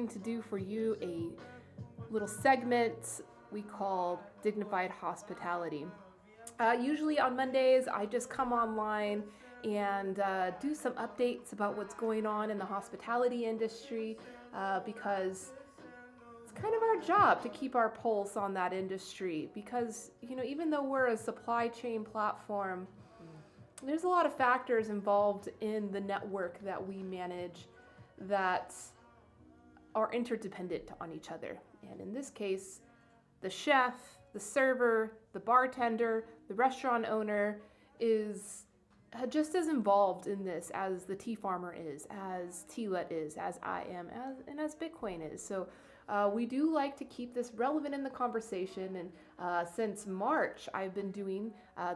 going to do for you a little segment we call Dignified Hospitality. Usually on Mondays, I just come online and do some updates about what's going on in the hospitality industry because it's kind of our job to keep our pulse on that industry because, even though we're a supply chain platform, there's a lot of factors involved in the network that we manage that are interdependent on each other. And in this case, the chef, the server, the bartender, the restaurant owner is just as involved in this as the tea farmer is, as Tealet is, as I am, as Bitcoin is. So we do like to keep this relevant in the conversation. And since March, I've been doing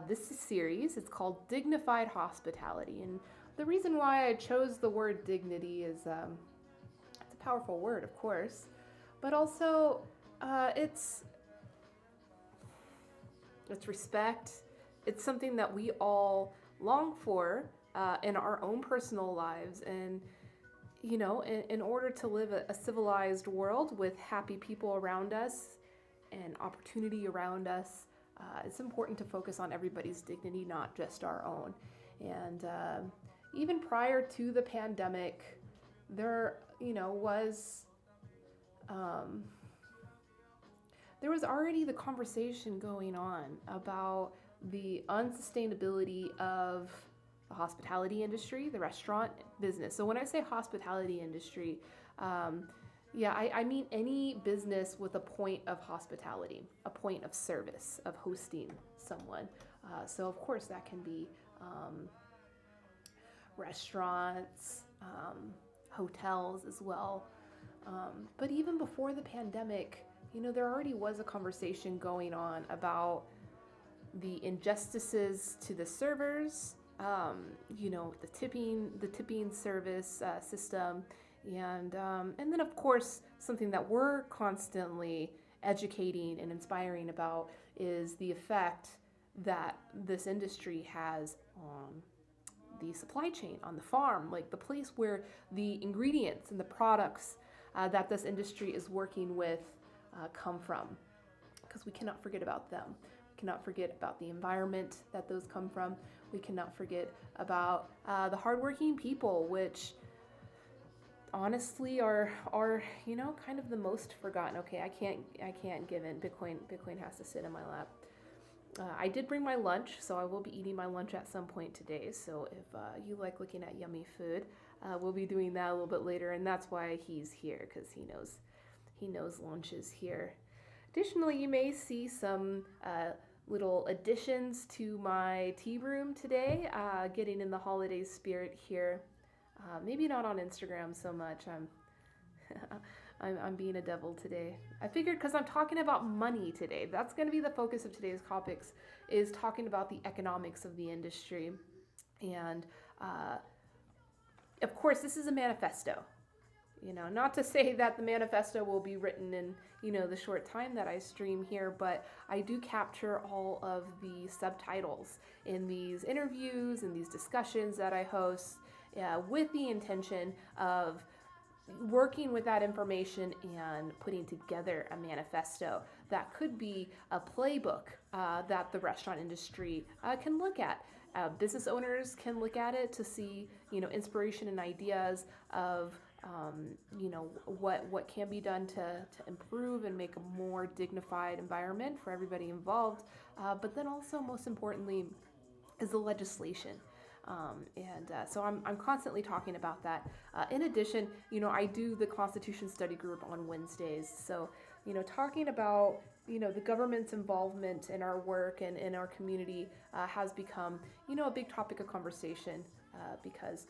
this series. It's called Dignified Hospitality. And the reason why I chose the word dignity is it's a powerful word, of course, but also it's respect. It's something that we all long for in our own personal lives. And, in order to live a civilized world with happy people around us and opportunity around us, it's important to focus on everybody's dignity, not just our own. And even prior to the pandemic, there was already the conversation going on about the unsustainability of the hospitality industry, the restaurant business. So when I say hospitality industry, I mean any business with a point of hospitality, a point of service, of hosting someone. So of course that can be restaurants, hotels as well. But even before the pandemic, there already was a conversation going on about the injustices to the servers, the tipping service system, and then of course something that we're constantly educating and inspiring about is the effect that this industry has on the supply chain, on the farm, like the place where the ingredients and the products that this industry is working with come from, because we cannot forget about them. We cannot forget about the environment that those come from. We cannot forget about the hardworking people, which honestly are kind of the most forgotten. Okay, I can't give in. Bitcoin has to sit in my lap. I did bring my lunch, so I will be eating my lunch at some point today. So if you like looking at yummy food, we'll be doing that a little bit later, and that's why he's here, because he knows lunch is here. Additionally, you may see some little additions to my tea room today, getting in the holiday spirit here. Maybe not on Instagram so much. I'm being a devil today. I figured because I'm talking about money today, that's going to be the focus of today's topics, is talking about the economics of the industry. And of course, this is a manifesto. Not to say that the manifesto will be written in, the short time that I stream here, but I do capture all of the subtitles in these interviews and these discussions that I host with the intention of working with that information and putting together a manifesto that could be a playbook that the restaurant industry can look at. Business owners can look at it to see, inspiration and ideas of what can be done to improve and make a more dignified environment for everybody involved. But then also, most importantly, is the legislation. So I'm constantly talking about that. In addition, I do the Constitution Study Group on Wednesdays. So, talking about, the government's involvement in our work and in our community has become, a big topic of conversation because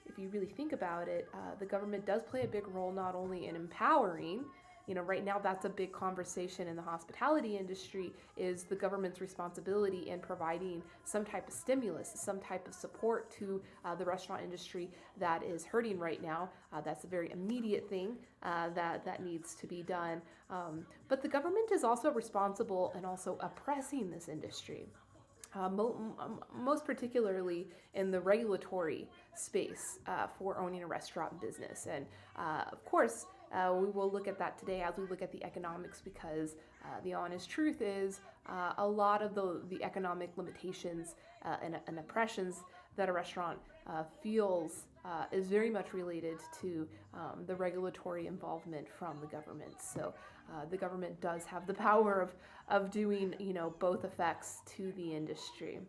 if you really think about it, the government does play a big role not only in empowering. Right now that's a big conversation in the hospitality industry, is the government's responsibility in providing some type of stimulus, some type of support to the restaurant industry that is hurting right now. That's a very immediate thing that needs to be done. But the government is also responsible and also oppressing this industry. Most particularly in the regulatory space for owning a restaurant business. And of course, we will look at that today as we look at the economics, because the honest truth is a lot of the economic limitations and oppressions that a restaurant feels is very much related to the regulatory involvement from the government. So the government does have the power of doing, both effects to the industry.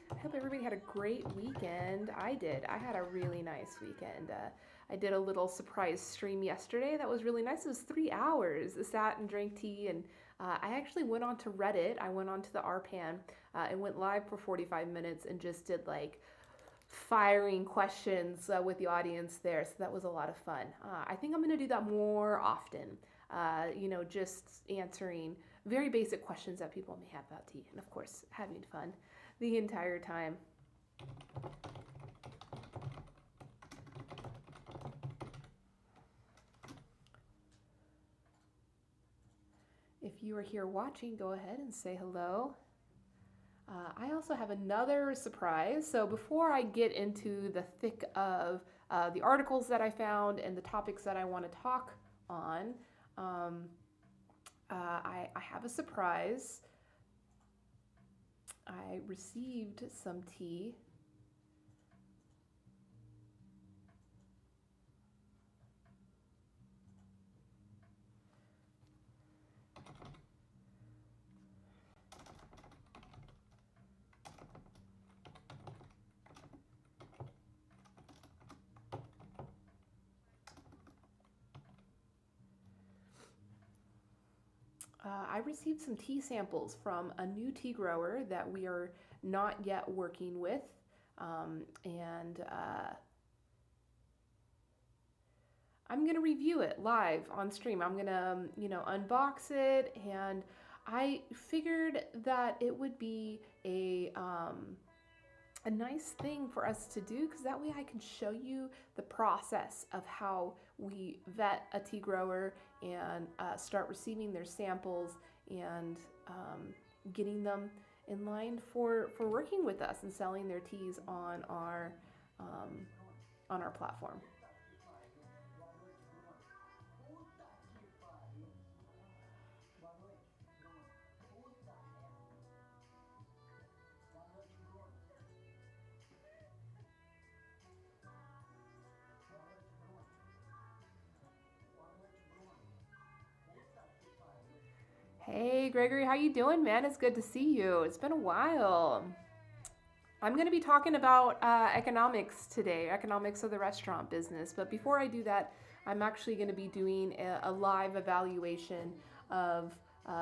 I hope everybody had a great weekend. I did. I had a really nice weekend. I did a little surprise stream yesterday that was really nice. It was 3 hours. I sat and drank tea, and I actually went on to Reddit. I went on to the RPAN and went live for 45 minutes and just did like firing questions with the audience there. So that was a lot of fun. I think I'm going to do that more often. Just answering very basic questions that people may have about tea, and of course, having fun the entire time. If you are here watching, go ahead and say hello. I also have another surprise. So before I get into the thick of the articles that I found and the topics that I want to talk on, I have a surprise. I received some tea. I received some tea samples from a new tea grower that we are not yet working with, and I'm going to review it live on stream. I'm going to, unbox it, and I figured that it would be a nice thing for us to do, because that way I can show you the process of how we vet a tea grower and start receiving their samples and getting them in line for working with us and selling their teas on our platform. Hey Gregory, how you doing, man? It's good to see you. It's been a while. I'm going to be talking about economics today, economics of the restaurant business. But before I do that, I'm actually going to be doing a live evaluation of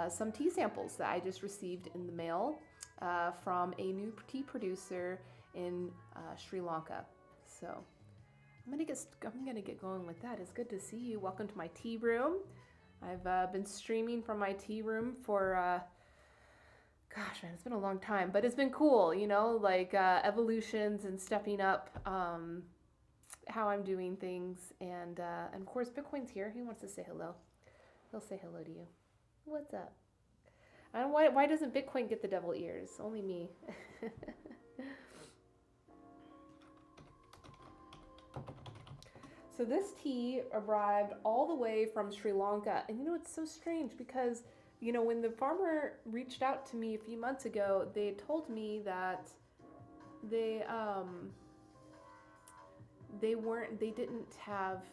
some tea samples that I just received in the mail from a new tea producer in Sri Lanka. So I'm gonna get going with that. It's good to see you. Welcome to my tea room. I've been streaming from my tea room for gosh, man, it's been a long time, but it's been cool, evolutions and stepping up how I'm doing things. And of course, Bitcoin's here. He wants to say hello. He'll say hello to you. What's up? I don't know why doesn't Bitcoin get the devil ears? Only me. So this tea arrived all the way from Sri Lanka. And it's so strange because, when the farmer reached out to me a few months ago, they told me that they didn't have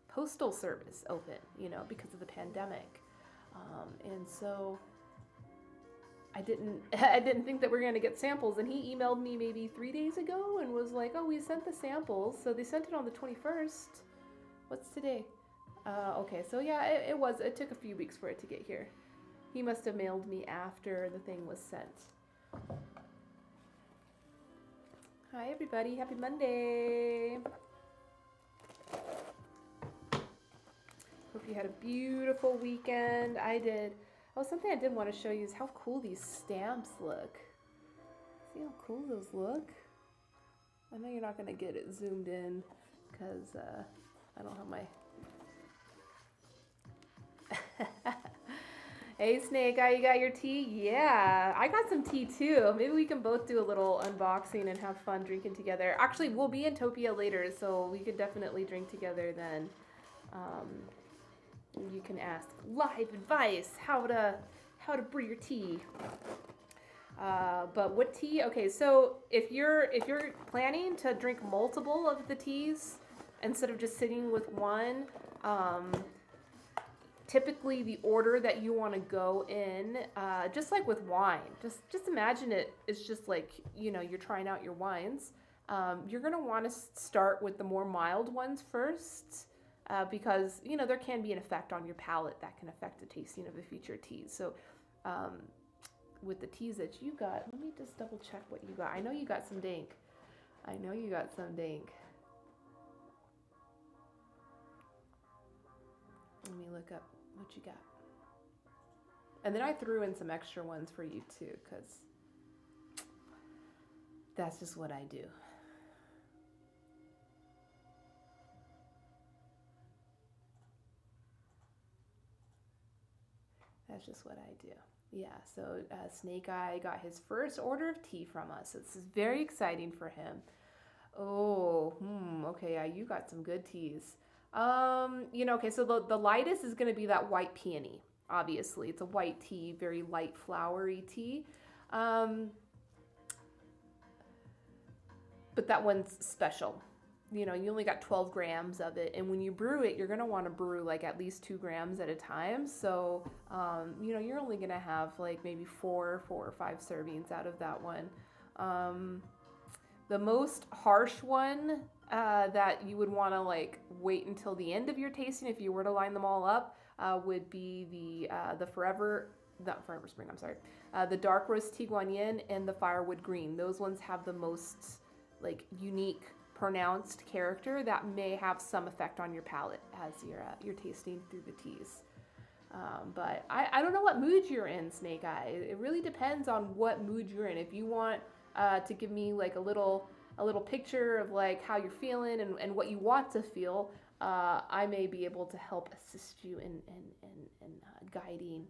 postal service open, because of the pandemic. And so I didn't think that we were going to get samples, and he emailed me maybe 3 days ago and was like, oh, we sent the samples. So they sent it on the 21st. What's today? Okay, so yeah, it took a few weeks for it to get here. He must have mailed me after the thing was sent. Hi everybody, happy Monday. Hope you had a beautiful weekend. I did. Oh, something I did want to show you is how cool these stamps look. See how cool those look? I know you're not going to get it zoomed in because I don't have my... Hey, Snake, you got your tea? Yeah, I got some tea too. Maybe we can both do a little unboxing and have fun drinking together. Actually, we'll be in Topia later, so we could definitely drink together then. Um, you can ask live advice how to brew your tea. But what tea? Okay, so if you're planning to drink multiple of the teas instead of just sitting with one, typically the order that you want to go in, just like with wine, just imagine it's just like, you know, you're trying out your wines. You're gonna want to start with the more mild ones first, because you know there can be an effect on your palate that can affect the tasting of the future teas. So. With the teas that you got, let me just double check what you got. I know you got some dank. Let me look up what you got. And then I threw in some extra ones for you too, because that's just what I do. That's just what I do. Yeah, so Snake Eye got his first order of tea from us. So this is very exciting for him. Oh, okay, yeah, you got some good teas. You know, okay, so the lightest is going to be that white peony. Obviously, it's a white tea, very light flowery tea. But that one's special. You know, you only got 12 grams of it, and when you brew it, you're going to want to brew like at least 2 grams at a time. So, you know, you're only going to have like maybe 4 or 5 servings out of that one. The most harsh one that you would want to like wait until the end of your tasting if you were to line them all up would be the not Forever Spring, I'm sorry, the Dark Roast Tea Guanyin and the Firewood Green. Those ones have the most like unique pronounced character that may have some effect on your palate as you're tasting through the teas. But I don't know what mood you're in, Snake Eye. It really depends on what mood you're in. If you want to give me like a little picture of like how you're feeling and what you want to feel, I may be able to help assist you in guiding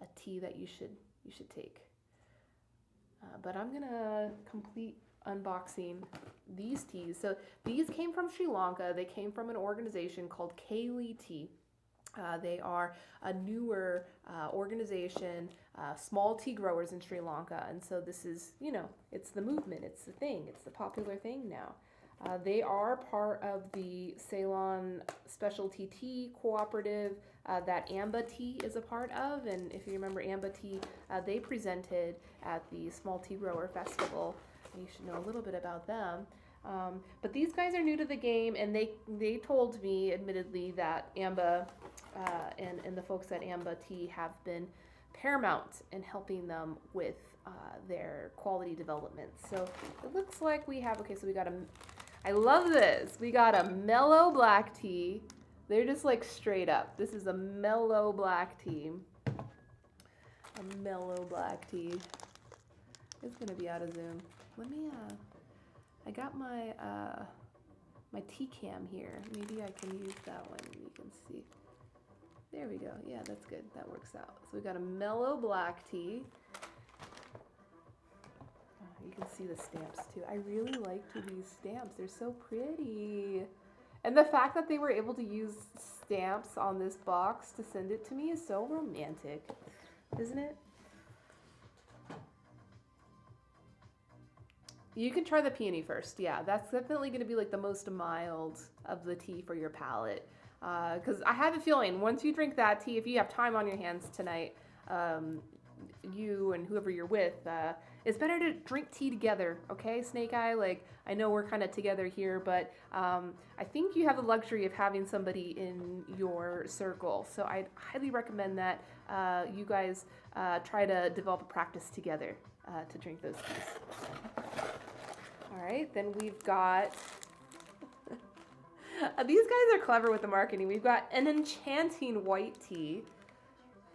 a tea that you should take. But I'm gonna complete unboxing these teas. So these came from Sri Lanka. They came from an organization called Kaylee Tea. They are a newer organization, small tea growers in Sri Lanka. And so this is, you know, it's the movement, it's the thing, it's the popular thing now. They are part of the Ceylon Specialty Tea Cooperative that Amba Tea is a part of. And if you remember Amba Tea, they presented at the Small Tea Grower Festival. You should know a little bit about them. But these guys are new to the game, and they told me, admittedly, that Amba and the folks at Amba Tea have been paramount in helping them with their quality development. So it looks like we have, okay, so we got I love this. We got a Mellow Black Tea. They're just like straight up. This is a Mellow Black Tea. A Mellow Black Tea. It's gonna be out of zoom. Let me, I got my, my tea cam here. Maybe I can use that one and you can see. There we go. Yeah, that's good. That works out. So we got a Mellow Black Tea. You can see the stamps too. I really liked these stamps. They're so pretty. And the fact that they were able to use stamps on this box to send it to me is so romantic, isn't it? You can try the peony first. Yeah, that's definitely going to be like the most mild of the tea for your palate. Because I have a feeling once you drink that tea, if you have time on your hands tonight, you and whoever you're with, it's better to drink tea together, okay, Snake Eye? Like, I know we're kind of together here, but I think you have the luxury of having somebody in your circle. So I'd highly recommend that you guys try to develop a practice together to drink those teas. All right, then we've got, these guys are clever with the marketing. We've got an enchanting white tea.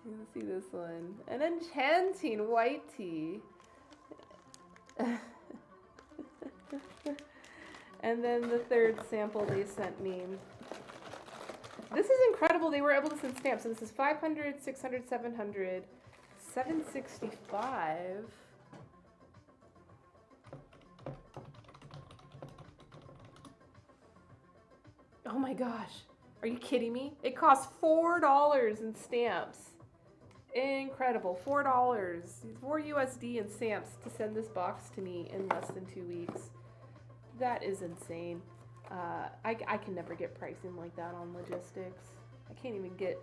Let's see this one. An enchanting white tea. And then the third sample they sent me This is incredible. They were able to send stamps. So this is 500, 600, 700, 765. Oh my gosh. Are you kidding me? It costs $4 in stamps. Incredible. $4. $4 in stamps to send this box to me in less than 2 weeks. That is insane. I can never get pricing like that on logistics. I can't even get...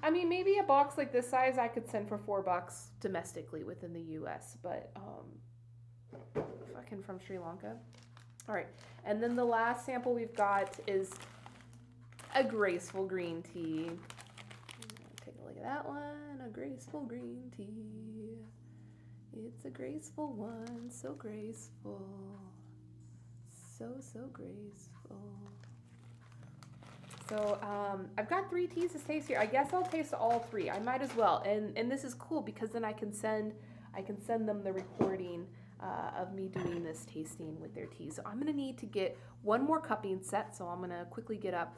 I mean, maybe a box like this size I could send for $4 domestically within the US, but fucking from Sri Lanka. All right, and then the last sample we've got is a Graceful Green Tea. Take a look at that one, a Graceful Green Tea. It's a graceful one, so graceful. So graceful. So I've got 3 teas to taste here. I guess I'll taste all 3. I might as well. And this is cool because then I can send them the recording of me doing this tasting with their tea. So I'm gonna need to get one more cupping set. So I'm gonna quickly get up.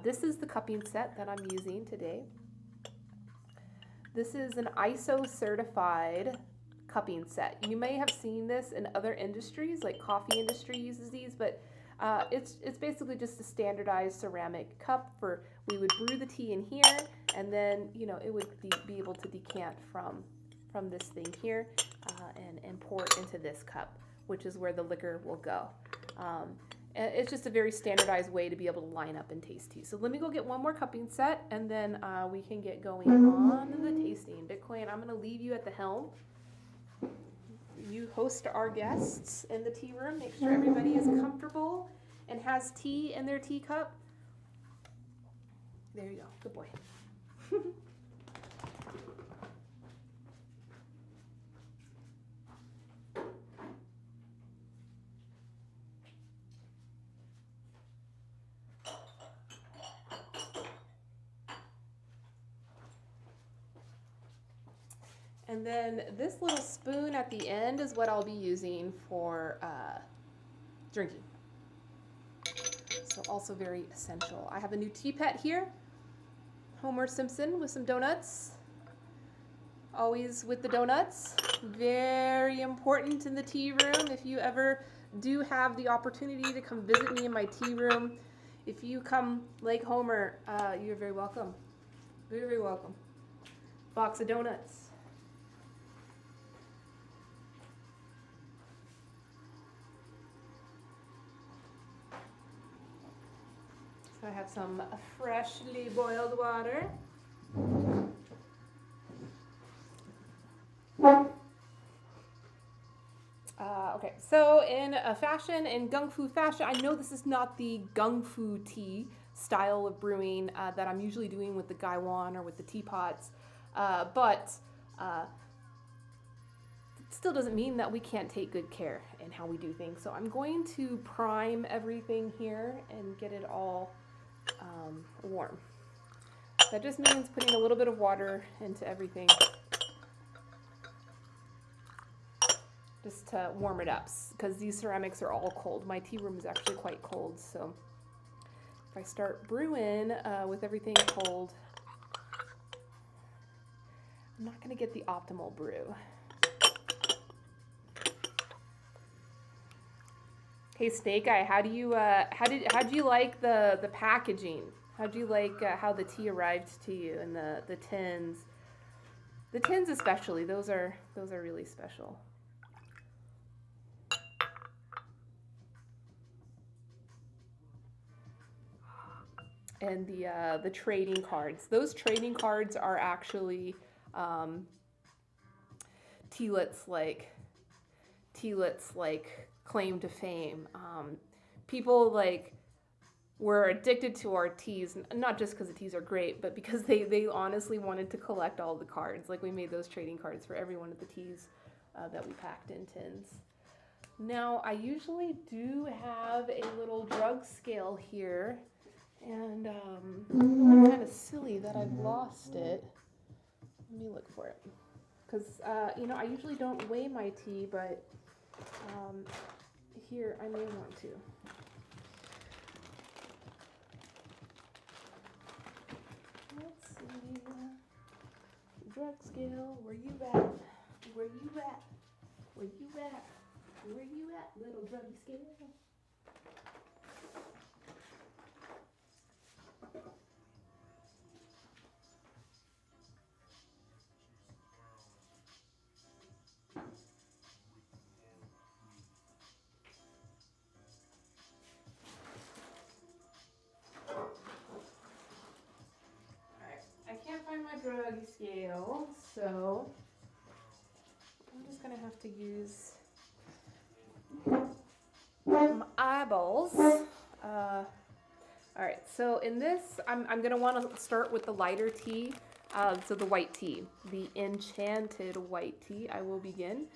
This is the cupping set that I'm using today. This is an ISO certified cupping set. You may have seen this in other industries, like coffee industry uses these, but it's basically just a standardized ceramic cup for, we would brew the tea in here, and then, you know, it would be able to decant from this thing here and pour it into this cup, which is where the liquor will go. And it's just a very standardized way to be able to line up and taste tea. So let me go get one more cupping set, and then we can get going on the tasting. Bitcoin, I'm gonna leave you at the helm. You host our guests in the tea room. Make sure everybody is comfortable and has tea in their teacup. There you go. Good boy. And then this little spoon at the end is what I'll be using for drinking. So also very essential. I have a new tea pet here. Homer Simpson with some donuts. Always with the donuts. Very important in the tea room. If you ever do have the opportunity to come visit me in my tea room, if you come like Homer, you're very welcome. Very, very welcome. Box of donuts. So I have some freshly boiled water. Okay, so in Gung Fu fashion, I know this is not the Gung Fu tea style of brewing that I'm usually doing with the gaiwan or with the teapots, but it still doesn't mean that we can't take good care in how we do things. So I'm going to prime everything here and get it all warm. That just means putting a little bit of water into everything just to warm it up, because these ceramics are all cold. My tea room is actually quite cold, so if I start brewing with everything cold, I'm not going to get the optimal brew. Hey, Snake Eye, how did you like the packaging? How do you like how the tea arrived to you, and the tins? The tins especially, those are really special. And the trading cards. Those trading cards are actually tealets like claim to fame. People like were addicted to our teas, not just because the teas are great, but because they honestly wanted to collect all the cards. Like, we made those trading cards for every one of the teas that we packed in tins. Now, I usually do have a little drug scale here, and I'm kind of silly that I've lost it. Let me look for it, because you know, I usually don't weigh my tea, but here I may want to. Drug scale, where you at? Where you at? Where you at? Where you at, little druggy scale? I can't find my druggy scale, so I'm just gonna have to use my eyeballs. All right, so in this, I'm gonna want to start with the lighter tea, so the white tea, the enchanted white tea. I will begin.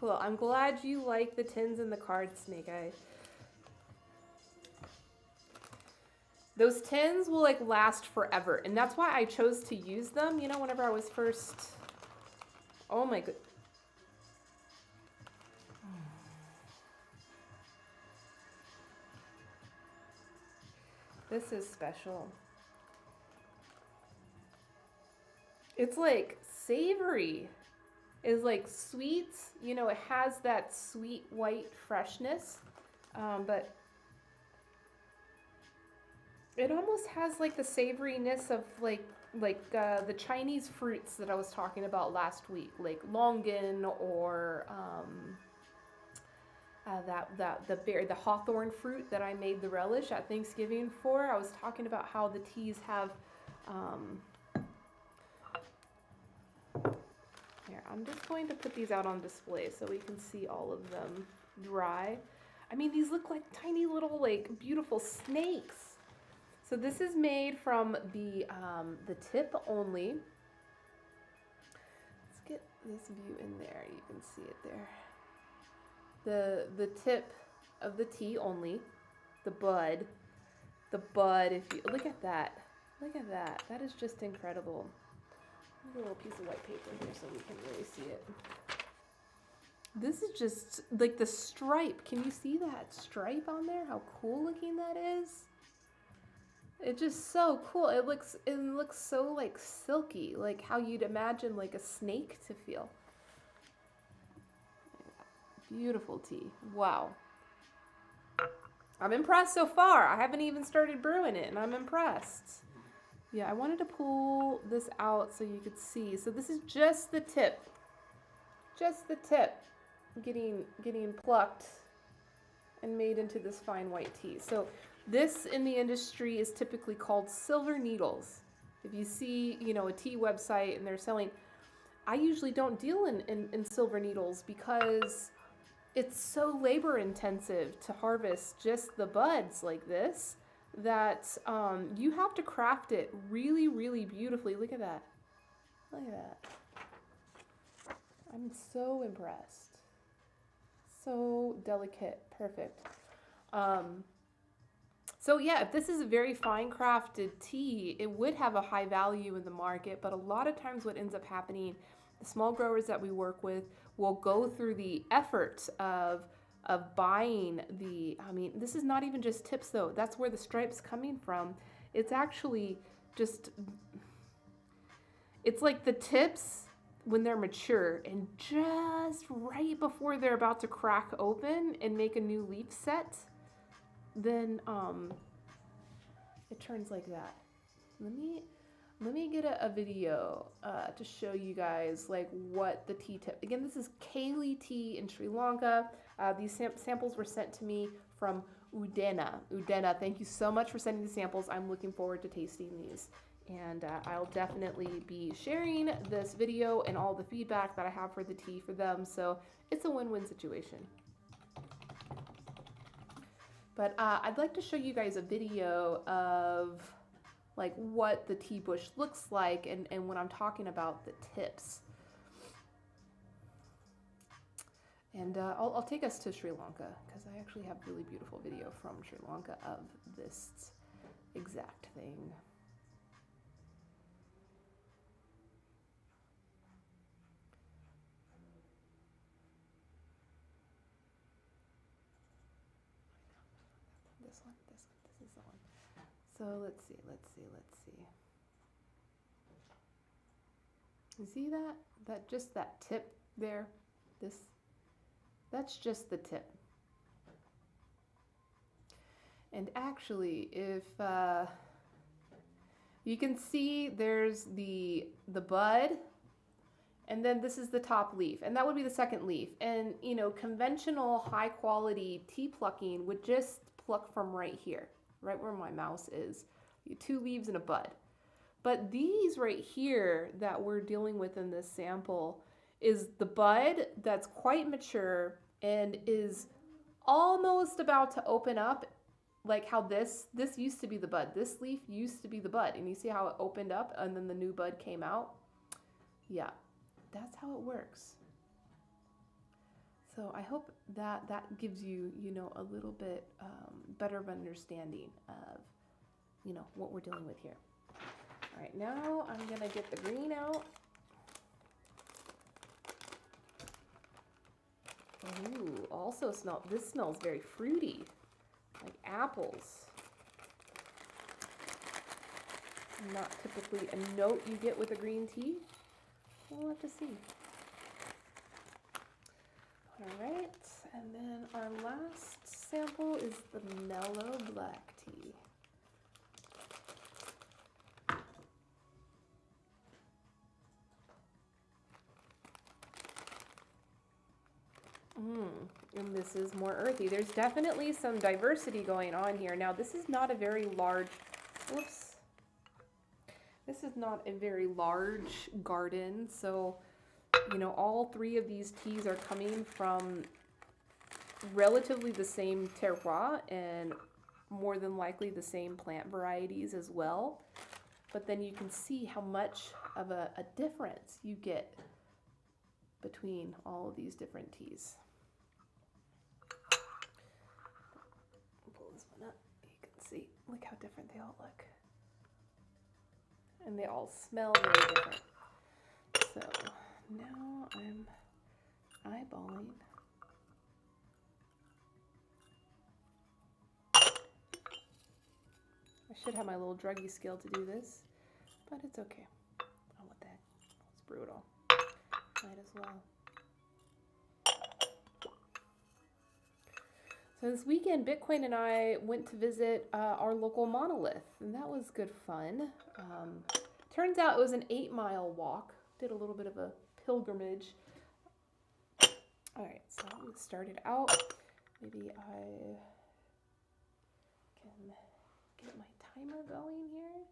Cool. I'm glad you like the tins and the cards, Snake Eye. Those tins will like last forever, and that's why I chose to use them. You know, whenever I was first. Oh my god. This is special. It's like savory. It's like sweet. You know, it has that sweet white freshness, but it almost has like the savoriness of like the Chinese fruits that I was talking about last week, like longan or the hawthorn fruit that I made the relish at Thanksgiving for. I was talking about how the teas have. Here, I'm just going to put these out on display so we can see all of them dry. I mean, these look like tiny little like beautiful snakes. So this is made from the tip only. Let's get this view in there. You can see it there. The tip of the tea only. The bud. The bud. If you look at that, That is just incredible. A little piece of white paper here so we can really see it. This is just like the stripe. Can you see that stripe on there? How cool looking that is. It's just so cool. It looks so like silky, like how you'd imagine like a snake to feel. Beautiful tea. Wow. I'm impressed so far. I haven't even started brewing it and I'm impressed. Yeah, I wanted to pull this out so you could see. So this is just the tip. Just the tip getting plucked and made into this fine white tea. So this in the industry is typically called silver needles. If you see, you know, a tea website and they're selling, I usually don't deal in silver needles because it's so labor intensive to harvest just the buds like this that you have to craft it really, really beautifully. Look at that. Look at that. I'm so impressed. So delicate. Perfect. So yeah, if this is a very fine crafted tea, it would have a high value in the market, but a lot of times what ends up happening, the small growers that we work with will go through the effort of buying the, I mean, this is not even just tips though. That's where the stripe's coming from. It's actually just, it's like the tips when they're mature and just right before they're about to crack open and make a new leaf set, then it turns like that. Let me get a video to show you guys like what the tea tip. Again, this is Kaylee tea in Sri Lanka. These samples were sent to me from Udena. Udena, thank you so much for sending the samples. I'm looking forward to tasting these. And I'll definitely be sharing this video and all the feedback that I have for the tea for them. So it's a win-win situation. But I'd like to show you guys a video of like what the tea bush looks like and when I'm talking about the tips. And I'll take us to Sri Lanka because I actually have a really beautiful video from Sri Lanka of this exact thing. This is the one. So let's see, let's see, let's see. You see that? Just that tip there? That's just the tip. And actually, if you can see there's the bud, and then this is the top leaf, and that would be the second leaf. And you know, conventional high quality tea plucking would just pluck from right here, right where my mouse is. 2 leaves and a bud. But these right here that we're dealing with in this sample is the bud that's quite mature and is almost about to open up, like how this used to be the bud. This leaf used to be the bud, and you see how it opened up and then the new bud came out? Yeah, that's how it works. So I hope that gives you, you know, a little bit better of understanding of, you know, what we're dealing with here. All right, now I'm gonna get the green out. Ooh, also this smells very fruity, like apples. Not typically a note you get with a green tea. We'll have to see. All right, and then our last sample is the Mellow Black Tea. And this is more earthy. There's definitely some diversity going on here. Now, this is not a very large, whoops. This is not a very large garden, so, you know, all 3 of these teas are coming from relatively the same terroir and more than likely the same plant varieties as well. But then you can see how much of a difference you get between all of these different teas. Pull this one up. You can see, look how different they all look. And they all smell really different. So now I'm eyeballing. I should have my little druggy scale to do this, but it's okay. Oh, what the heck? Let's brew it all. Might as well. So this weekend, Bitcoin and I went to visit our local monolith, and that was good fun. Turns out it was an 8-mile walk. Did a little bit of a pilgrimage. All right, so I'm gonna start it out. Maybe I can get my timer going here.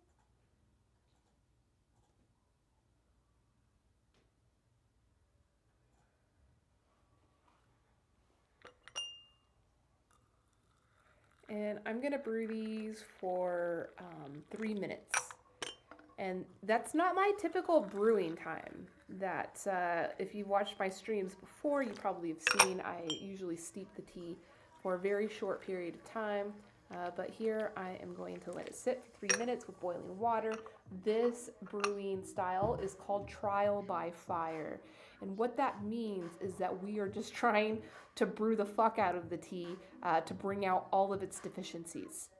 And I'm gonna brew these for 3 minutes. And that's not my typical brewing time. That if you've watched my streams before, you probably have seen I usually steep the tea for a very short period of time. But here I am going to let it sit for 3 minutes with boiling water. This brewing style is called trial by fire. And what that means is that we are just trying to brew the fuck out of the tea to bring out all of its deficiencies.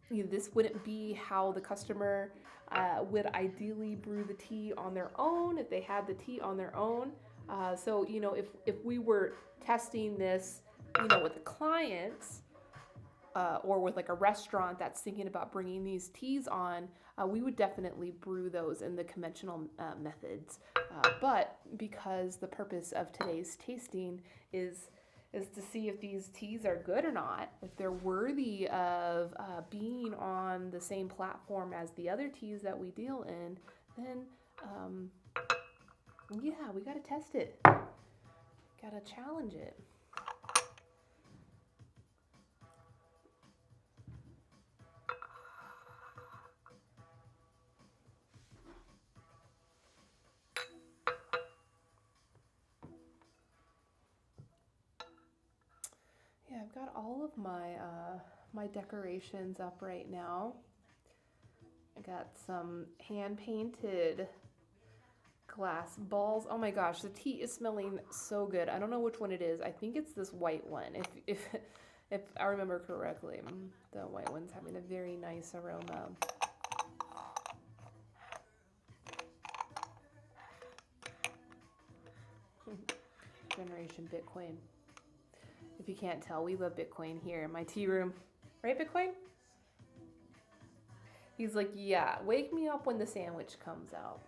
You know, this wouldn't be how the customer would ideally brew the tea on their own if they had the tea on their own. So, you know, if we were testing this, you know, with the clients or with like a restaurant that's thinking about bringing these teas on, we would definitely brew those in the conventional methods. But because the purpose of today's tasting is to see if these teas are good or not, if they're worthy of being on the same platform as the other teas that we deal in, then yeah, we gotta test it. Gotta challenge it. Yeah, I've got all of my my decorations up right now. I got some hand-painted glass balls. Oh my gosh, the tea is smelling so good. I don't know which one it is. I think it's this white one. If I remember correctly, the white one's having a very nice aroma. Generation Bitcoin. If you can't tell, we love Bitcoin here in my tea room. Right, Bitcoin? He's like, yeah, wake me up when the sandwich comes out.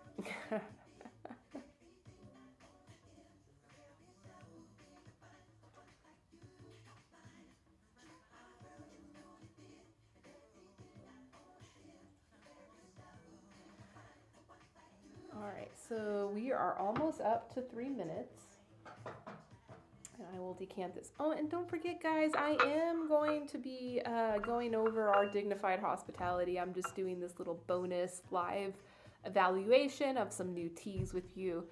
All right, so we are almost up to 3 minutes. And I will decant this. Oh, and don't forget, guys, I am going to be going over our Dignified hospitality. I'm just doing this little bonus live evaluation of some new teas with you,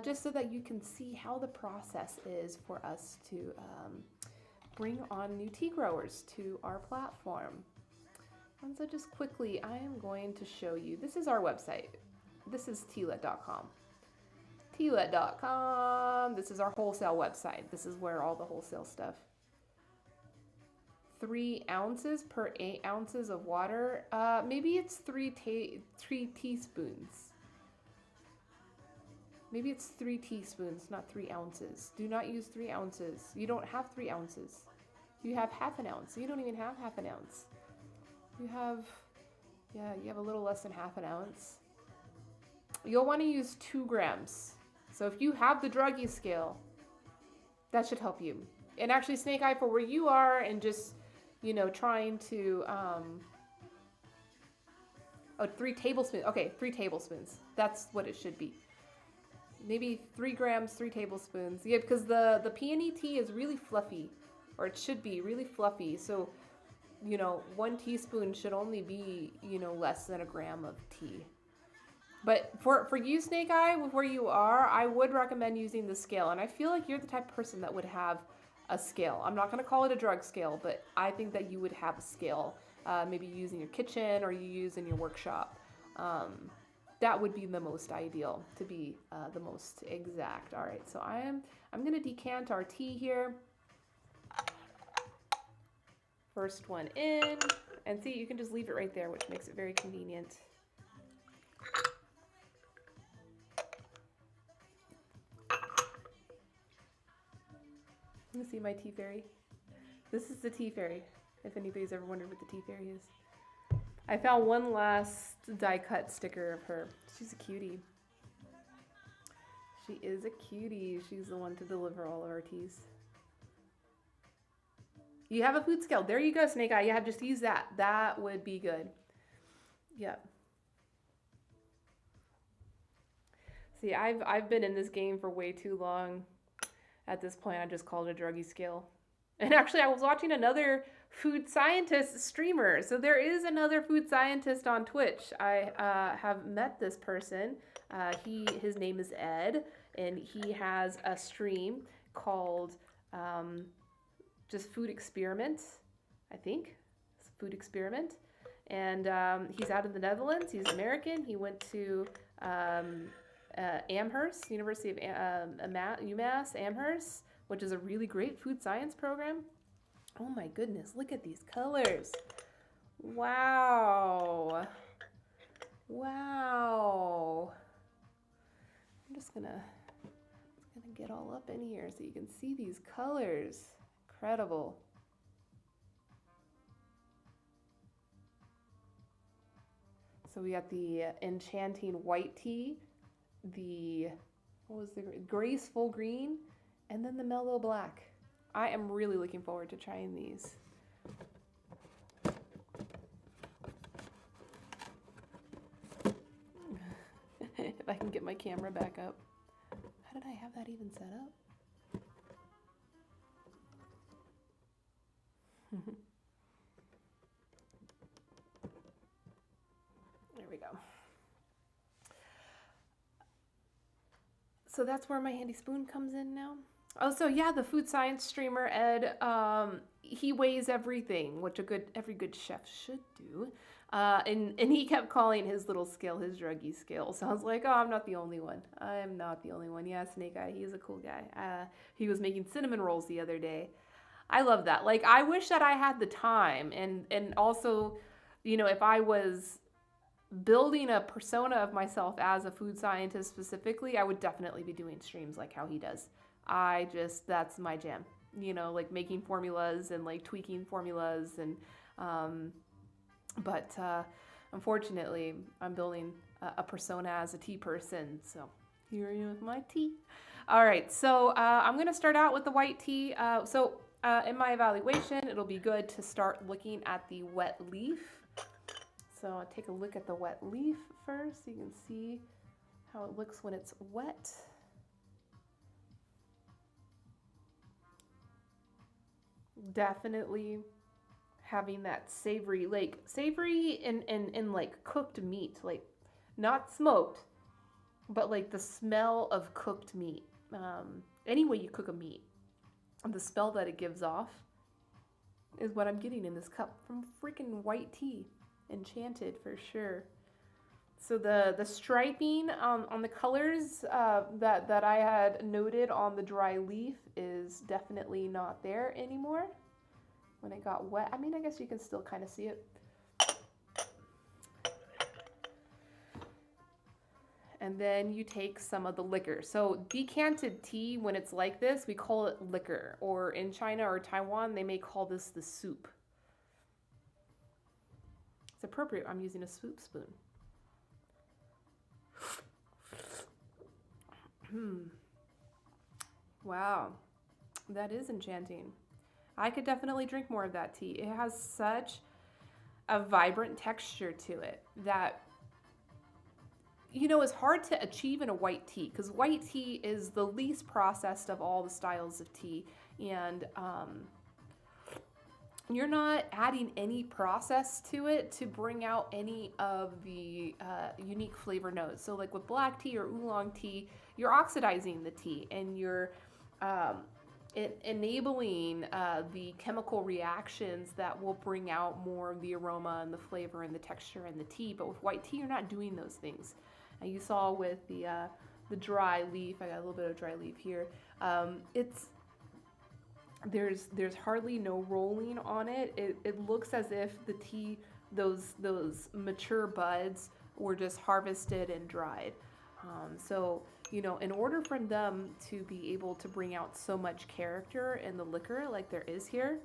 just so that you can see how the process is for us to bring on new tea growers to our platform. And so just quickly, I am going to show you, this is our website. This is tealet.com. Tealet.com. This is our wholesale website. This is where all the wholesale stuff. 3 ounces per 8 ounces of water. Maybe it's 3 teaspoons. Maybe it's 3 teaspoons, not 3 ounces. Do not use 3 ounces. You don't have 3 ounces. You have half an ounce. You don't even have half an ounce. You have a little less than half an ounce. You'll want to use 2 grams. So if you have the druggie scale, that should help you. And actually, Snake Eye, for where you are and just, trying to, 3 tablespoons. Okay, 3 tablespoons. That's what it should be. Maybe 3 grams, 3 tablespoons. Yeah, because the peony tea is really fluffy, or it should be really fluffy. So, 1 teaspoon should only be, less than a gram of tea. But for you, Snake Eye, with where you are, I would recommend using the scale. And I feel like you're the type of person that would have a scale. I'm not going to call it a drug scale, but I think that you would have a scale. Maybe you use in your kitchen or you use in your workshop. That would be the most ideal, to be the most exact. All right, so I'm going to decant our tea here. First one in. And see, you can just leave it right there, which makes it very convenient. You see my tea fairy? This is the tea fairy, if anybody's ever wondered what the tea fairy is. I found one last die cut sticker of her. She's a cutie. She is a cutie. She's the one to deliver all of our teas. You have a food scale. There you go, Snake Eye. Yeah, just use that. That would be good. Yep. See, I've been in this game for way too long. At this point, I just called it a druggie scale. And actually, I was watching another food scientist streamer. So there is another food scientist on Twitch. I have met this person. His name is Ed, and he has a stream called just Food Experiment, I think. It's Food Experiment. And he's out of the Netherlands. He's American. He went to Amherst, University of UMass Amherst, which is a really great food science program. Oh my goodness, look at these colors. Wow. Wow. I'm just gonna get all up in here so you can see these colors. Incredible. So we got the enchanting white tea, the Graceful Green, and then the Mellow Black. I am really looking forward to trying these. If I can get my camera back up. How did I have that even set up? There we go. So that's where my handy spoon comes in now. Oh, so yeah, the food science streamer, Ed, he weighs everything, which every good chef should do. And he kept calling his little scale his druggie scale. So I was like, oh, I'm not the only one. I am not the only one. Yeah, Snake Eye, he's a cool guy. He was making cinnamon rolls the other day. I love that. Like, I wish that I had the time, and also, if I was building a persona of myself as a food scientist specifically, I would definitely be doing streams like how he does. That's my jam. Like making formulas and like tweaking formulas um, but unfortunately, I'm building a persona as a tea person. So here I am with my tea. All right, so I'm going to start out with the white tea. In my evaluation, it'll be good to start looking at the wet leaf. So I'll take a look at the wet leaf first so you can see how it looks when it's wet. Definitely having that savory in like cooked meat, like not smoked, but like the smell of cooked meat. Any way you cook a meat, the smell that it gives off is what I'm getting in this cup from freaking white tea. Enchanted for sure. So the striping on the colors that I had noted on the dry leaf is definitely not there anymore. When it got wet, I mean, I guess you can still kind of see it. And then you take some of the liquor. So decanted tea, when it's like this, we call it liquor. Or in China or Taiwan, they may call this the soup. It's appropriate. I'm using a swoop spoon. Wow, that is enchanting. I could definitely drink more of that tea. It has such a vibrant texture to it that, is hard to achieve in a white tea, because white tea is the least processed of all the styles of tea. And you're not adding any process to it to bring out any of the unique flavor notes. So like with black tea or oolong tea, you're oxidizing the tea and you're enabling the chemical reactions that will bring out more of the aroma and the flavor and the texture in the tea. But with white tea, you're not doing those things. And you saw with the dry leaf, I got a little bit of dry leaf here, there's hardly no rolling on it. It looks as if the tea, those mature buds were just harvested and dried. So, in order for them to be able to bring out so much character in the liquor like there is here,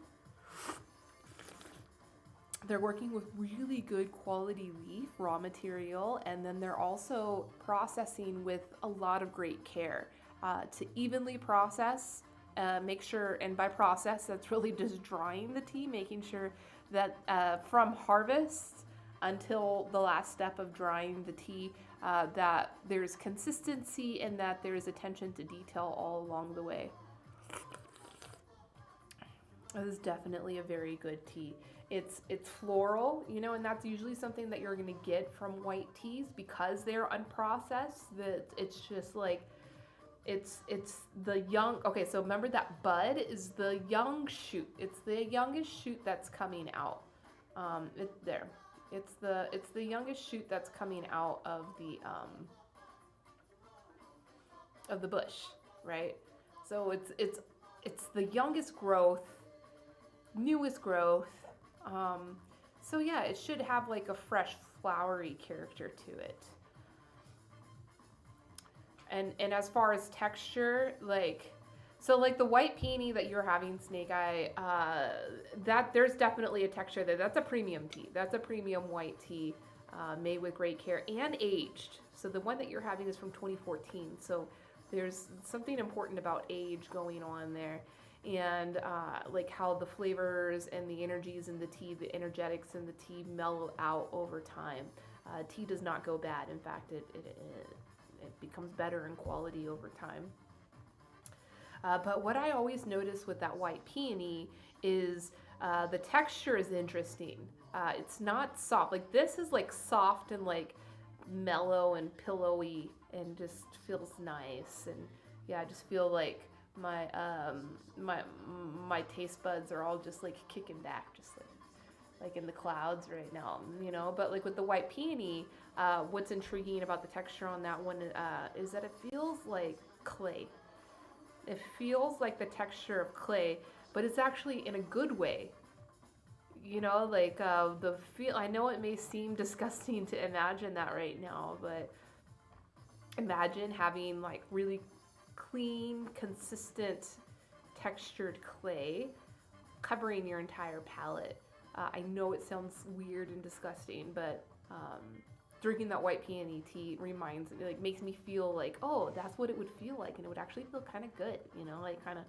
they're working with really good quality leaf, raw material, and then they're also processing with a lot of great care to evenly process. Make sure, and by process, that's really just drying the tea, making sure that from harvest until the last step of drying the tea, that there's consistency and that there's attention to detail all along the way. This is definitely a very good tea. It's floral, and that's usually something that you're going to get from white teas because they're unprocessed. That it's just like, it's the young. Okay, so remember that bud is the young shoot. It's the youngest shoot that's coming out. It's the youngest shoot that's coming out of the bush, right? So it's the youngest growth, newest growth. So yeah, it should have like a fresh, flowery character to it. And as far as texture, like the white peony that you're having, Snake Eye, that there's definitely a texture there. That's a premium tea. That's a premium white tea, made with great care and aged. So the one that you're having is from 2014. So there's something important about age going on there. And like how the flavors and the energies in the tea, the energetics in the tea mellow out over time. Tea does not go bad. In fact, it becomes better in quality over time. But what I always notice with that white peony is the texture is interesting. It's not soft. Like this is like soft and like mellow and pillowy and just feels nice. And yeah, I just feel like my taste buds are all just like kicking back, just like in the clouds right now, But like with the white peony, what's intriguing about the texture on that one is that it feels like clay. It feels like the texture of clay, but it's actually in a good way. You know, like the feel. I know it may seem disgusting to imagine that right now, but imagine having like really clean, consistent, textured clay covering your entire palate. I know it sounds weird and disgusting, but drinking that white peony tea reminds me, like, makes me feel like, oh, that's what it would feel like, and it would actually feel kind of good, you know, like kind of,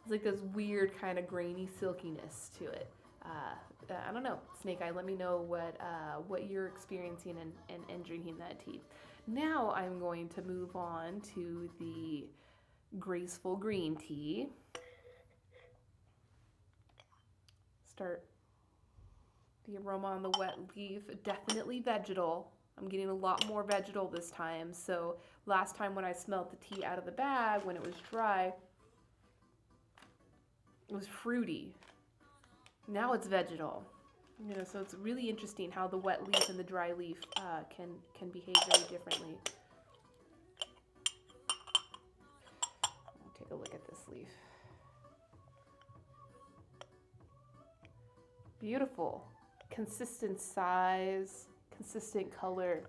it's like this weird kind of grainy silkiness to it. I don't know, Snake Eye, let me know what you're experiencing and drinking that tea. Now I'm going to move on to the Graceful Green Tea. Start the aroma on the wet leaf, definitely vegetal. I'm getting a lot more vegetal this time. So last time when I smelled the tea out of the bag, when it was dry, it was fruity. Now it's vegetal. You know, so it's really interesting how the wet leaf and the dry leaf can behave very differently. I'll take a look at this leaf. Beautiful, consistent size, consistent color.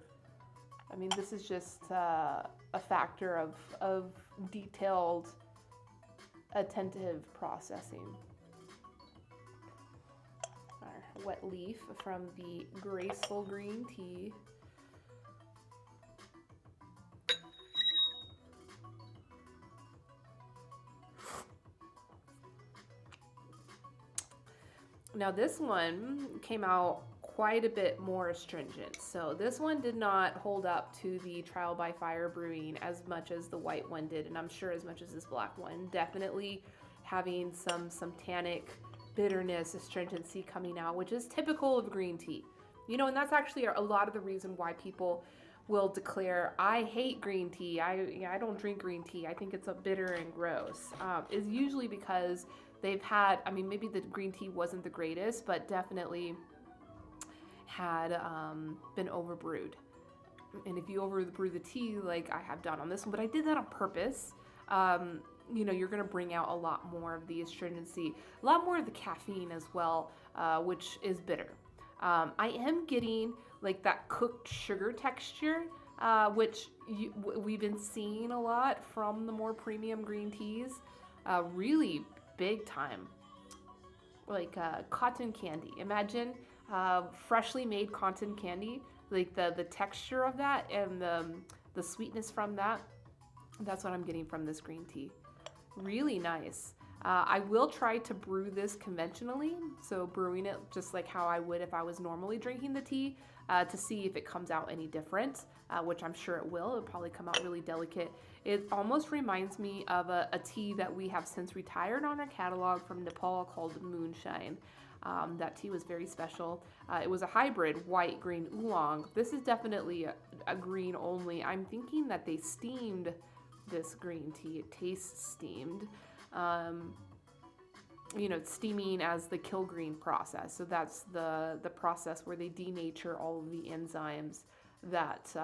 I mean, this is just a factor of detailed, attentive processing. Our wet leaf from the Graceful Green Tea. Now this one came out quite a bit more astringent. So this one did not hold up to the Trial by Fire brewing as much as the white one did, and I'm sure as much as this black one. Definitely having some tannic bitterness, astringency coming out, which is typical of green tea. You know, and that's actually a lot of the reason why people will declare, I hate green tea, I don't drink green tea, I think it's a bitter and gross, is usually because they've had, I mean, maybe the green tea wasn't the greatest, but definitely had been overbrewed. And if you overbrew the tea, like I have done on this one, but I did that on purpose, you know, you're going to bring out a lot more of the astringency, a lot more of the caffeine as well, which is bitter. I am getting like that cooked sugar texture, which we've been seeing a lot from the more premium green teas, really big time, like cotton candy. Imagine freshly made cotton candy, like the texture of that and the sweetness from that. That's what I'm getting from this green tea. Really nice. I will try to brew this conventionally, so brewing it just like how I would if I was normally drinking the tea, to see if it comes out any different, which I'm sure it will. It'll probably come out really delicate. It almost reminds me of a tea that we have since retired on our catalog from Nepal called Moonshine. That tea was very special. It was a hybrid white green oolong. This is definitely a green only. I'm thinking that they steamed this green tea. It tastes steamed. You know, steaming as the Kilgreen process. So that's the process where they denature all of the enzymes that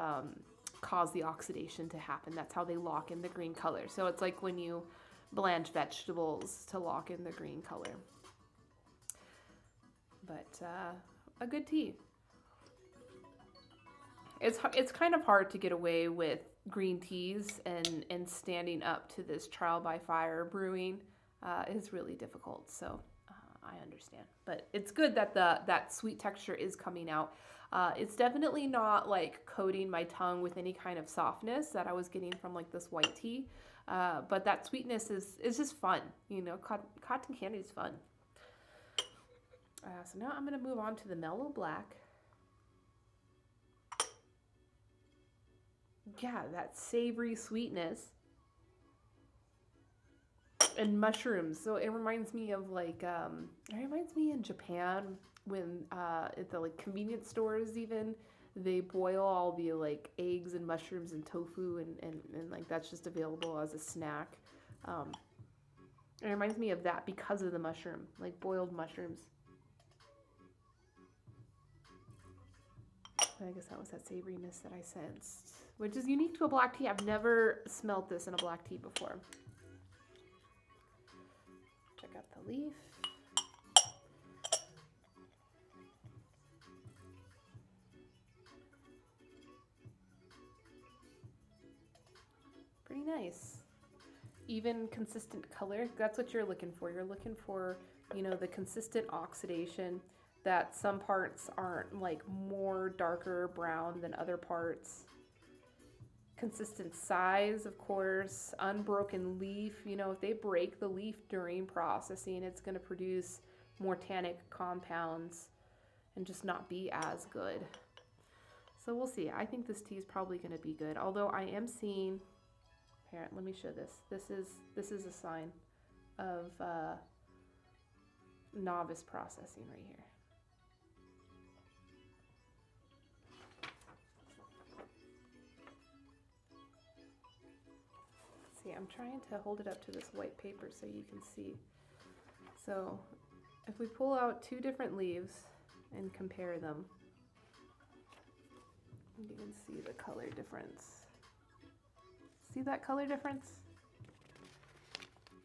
cause the oxidation to happen. That's how they lock in the green color. So it's like when you blanch vegetables to lock in the green color. But a good tea. It's kind of hard to get away with green teas and standing up to this trial by fire brewing is really difficult. So I understand, but it's good that that sweet texture is coming out. It's definitely not like coating my tongue with any kind of softness that I was getting from like this white tea, but that sweetness is just fun. You know, cotton candy is fun. So now I'm going to move on to the Mellow Black. Yeah, that savory sweetness. And mushrooms. So it reminds me of like, it reminds me in Japan when at the like convenience stores even, they boil all the like eggs and mushrooms and tofu and like that's just available as a snack. It reminds me of that because of the mushroom, like boiled mushrooms. I guess that was that savoriness that I sensed, which is unique to a black tea. I've never smelt this in a black tea before. Check out the leaf. Pretty nice. Even consistent color, that's what you're looking for. You're looking for, you know, the consistent oxidation, that some parts aren't like more darker brown than other parts. Consistent size, of course. Unbroken leaf, you know, if they break the leaf during processing, it's going to produce more tannic compounds and just not be as good. So we'll see. I think this tea is probably going to be good, although I am seeing, here, let me show this. This is a sign of novice processing right here. See, I'm trying to hold it up to this white paper so you can see. So if we pull out two different leaves and compare them, you can see the color difference. See that color difference?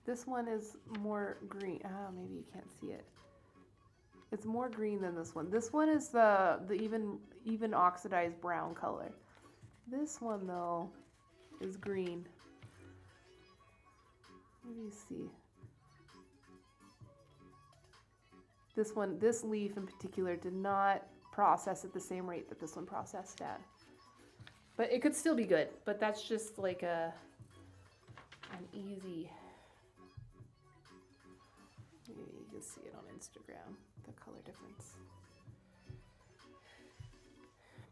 This one is more green. Ah, maybe you can't see it. It's more green than this one. This one is the even oxidized brown color. This one though is green. What do you see? This one, this leaf in particular, did not process at the same rate that this one processed at. But it could still be good. But that's just like an easy. Maybe you can see it on Instagram, the color difference.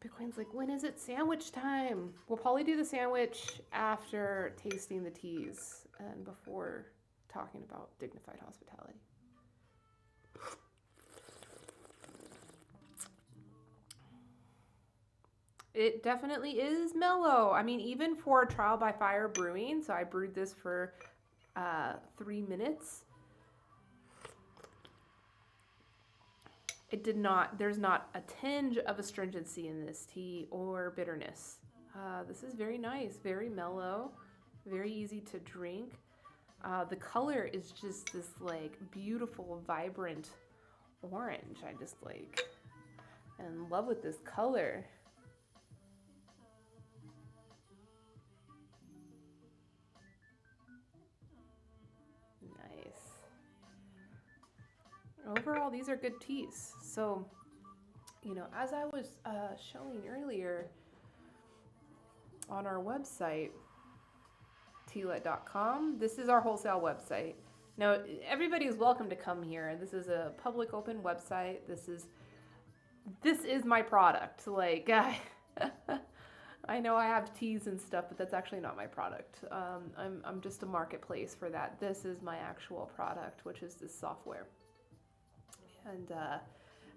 Bitcoin's like, when is it sandwich time? We'll probably do the sandwich after tasting the teas and before talking about Dignified hospitality. It definitely is mellow. I mean, even for trial by fire brewing, so I brewed this for 3 minutes. It did not, there's not a tinge of astringency in this tea or bitterness. This is very nice, very mellow, very easy to drink. The color is just this like beautiful, vibrant orange. I just like, am in love with this color. Overall, these are good teas. So, you know, as I was showing earlier on our website, tealet.com, this is our wholesale website. Now, everybody is welcome to come here. This is a public open website. This is my product. Like, I know I have teas and stuff, but that's actually not my product. I'm just a marketplace for that. This is my actual product, which is this software. And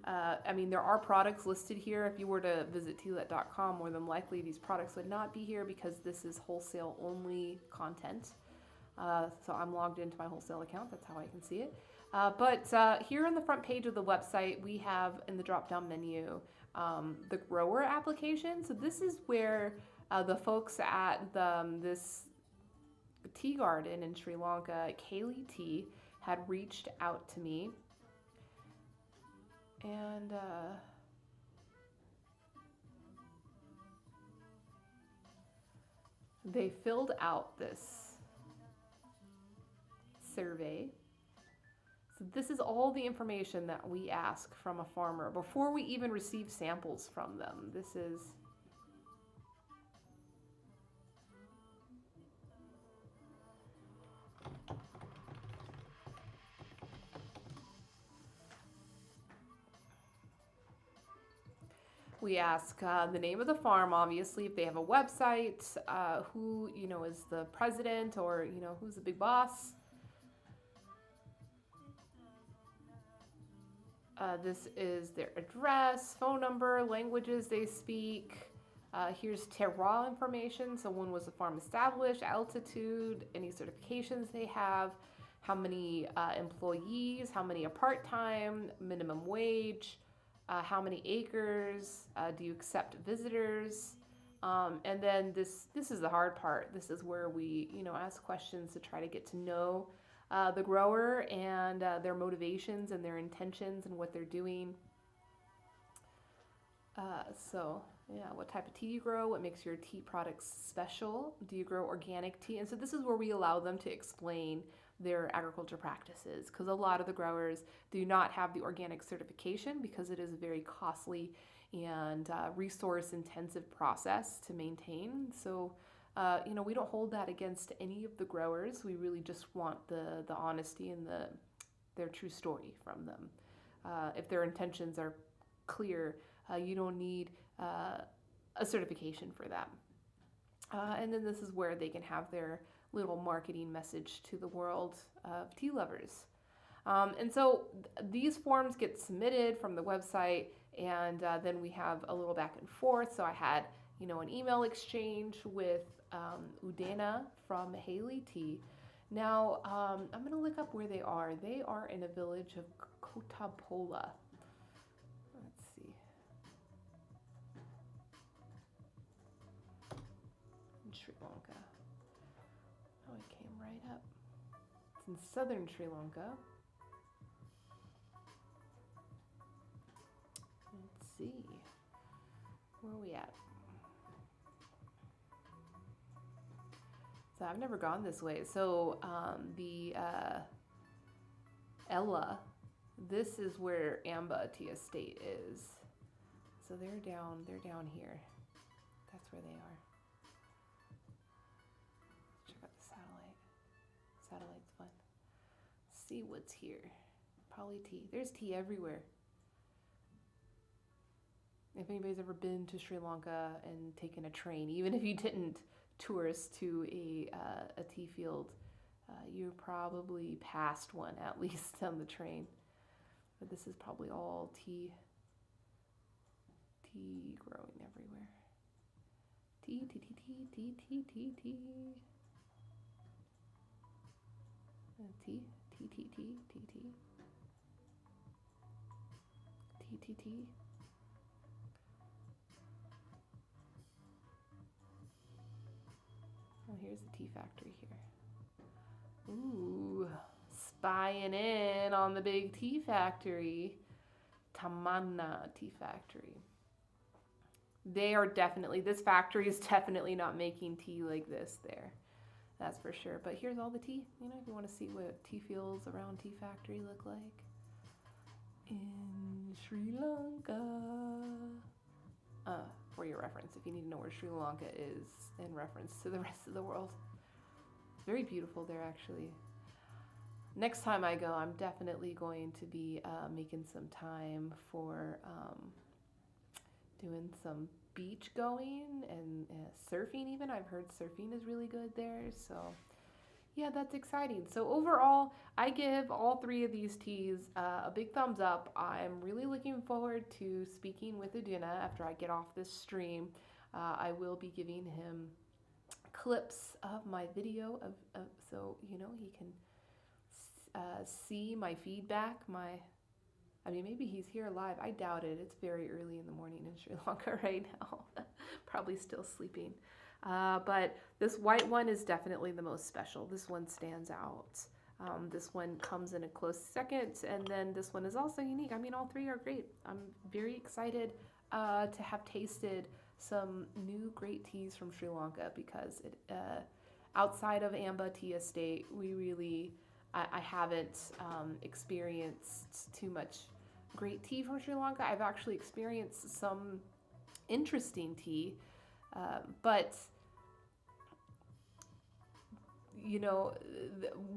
I mean, there are products listed here. If you were to visit tealet.com, more than likely these products would not be here because this is wholesale only content. So I'm logged into my wholesale account. That's how I can see it. But here on the front page of the website, we have in the drop-down menu the grower application. So this is where the folks at this tea garden in Sri Lanka, Kaylee Tea, had reached out to me. And they filled out this survey. So this is all the information that we ask from a farmer before we even receive samples from them. This is we ask the name of the farm, obviously, if they have a website, who, you know, is the president or, you know, who's the big boss. This is their address, phone number, languages they speak. Here's terroir information. So when was the farm established, altitude, any certifications they have, how many employees, how many are part-time, minimum wage, how many acres, do you accept visitors? And then this is the hard part. This is where we, you know, ask questions to try to get to know the grower and their motivations and their intentions and what they're doing. So yeah, what type of tea you grow, what makes your tea products special, do you grow organic tea? And so this is where we allow them to explain their agriculture practices, because a lot of the growers do not have the organic certification because it is a very costly and resource intensive process to maintain. So we don't hold that against any of the growers. We really just want the honesty and their true story from them. If their intentions are clear, you don't need a certification for that. And then this is where they can have their little marketing message to the world of tea lovers. And so these forms get submitted from the website, and then we have a little back and forth. So I had, an email exchange with Udena from Haley Tea. Now, I'm going to look up where they are. They are in a village of Kotapola. Let's see. In Sri Lanka. Oh, it came right up. It's in southern Sri Lanka. Let's see. Where are we at? So I've never gone this way. So the Ella, this is where Amba Tea Estate is. So they're down here. That's where they are. Check out the satellite. Satellite's fun. See what's here. Probably tea. There's tea everywhere. If anybody's ever been to Sri Lanka and taken a train, even if you didn't tourist to a tea field, you're probably past one at least on the train. But this is probably all tea growing everywhere. Tea. Tea. Oh, here's the tea factory here. Ooh, spying in on the big tea factory. Tamanna Tea Factory. This factory is definitely not making tea like this there. That's for sure. But here's all the tea. If you want to see what tea fields around tea factory look like. In Sri Lanka. For your reference, if you need to know where Sri Lanka is in reference to the rest of the world. It's very beautiful there, actually. Next time I go, I'm definitely going to be making some time for doing some beach going and surfing even. I've heard surfing is really good there, so yeah, that's exciting. So overall, I give all three of these teas a big thumbs up. I'm really looking forward to speaking with Udena after I get off this stream. I will be giving him clips of my video so he can see my feedback. Maybe he's here live. I doubt it. It's very early in the morning in Sri Lanka right now. Probably still sleeping. But this white one is definitely the most special. This one stands out. This one comes in a close second, and then this one is also unique. All three are great. I'm very excited to have tasted some new great teas from Sri Lanka, because outside of Amba Tea Estate, I haven't experienced too much great tea from Sri Lanka. I've actually experienced some interesting tea, but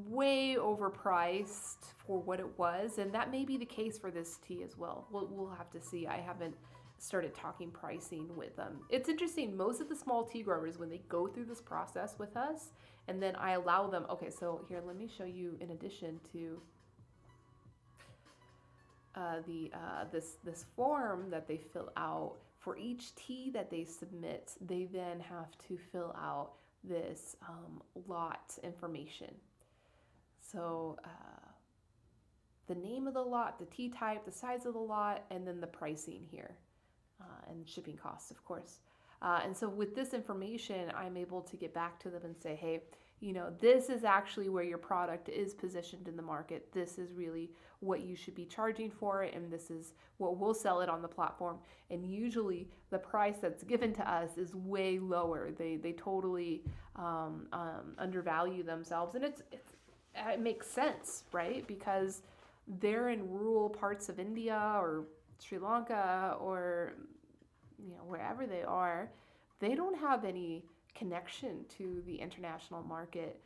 way overpriced for what it was, and that may be the case for this tea as well. We'll have to see. I haven't started talking pricing with them. It's interesting, most of the small tea growers, when they go through this process with us, and then I allow them, okay, so here, let me show you, in addition to this form that they fill out, for each tea that they submit, they then have to fill out this lot information. So the name of the lot, the tea type, the size of the lot, and then the pricing here, and shipping costs, of course. And so with this information, I'm able to get back to them and say, hey, this is actually where your product is positioned in the market. This is really what you should be charging for it, and this is what we'll sell it on the platform. And usually the price that's given to us is way lower. They totally undervalue themselves, and it makes sense, right? Because they're in rural parts of India or Sri Lanka or wherever they are. They don't have any connection to the international market,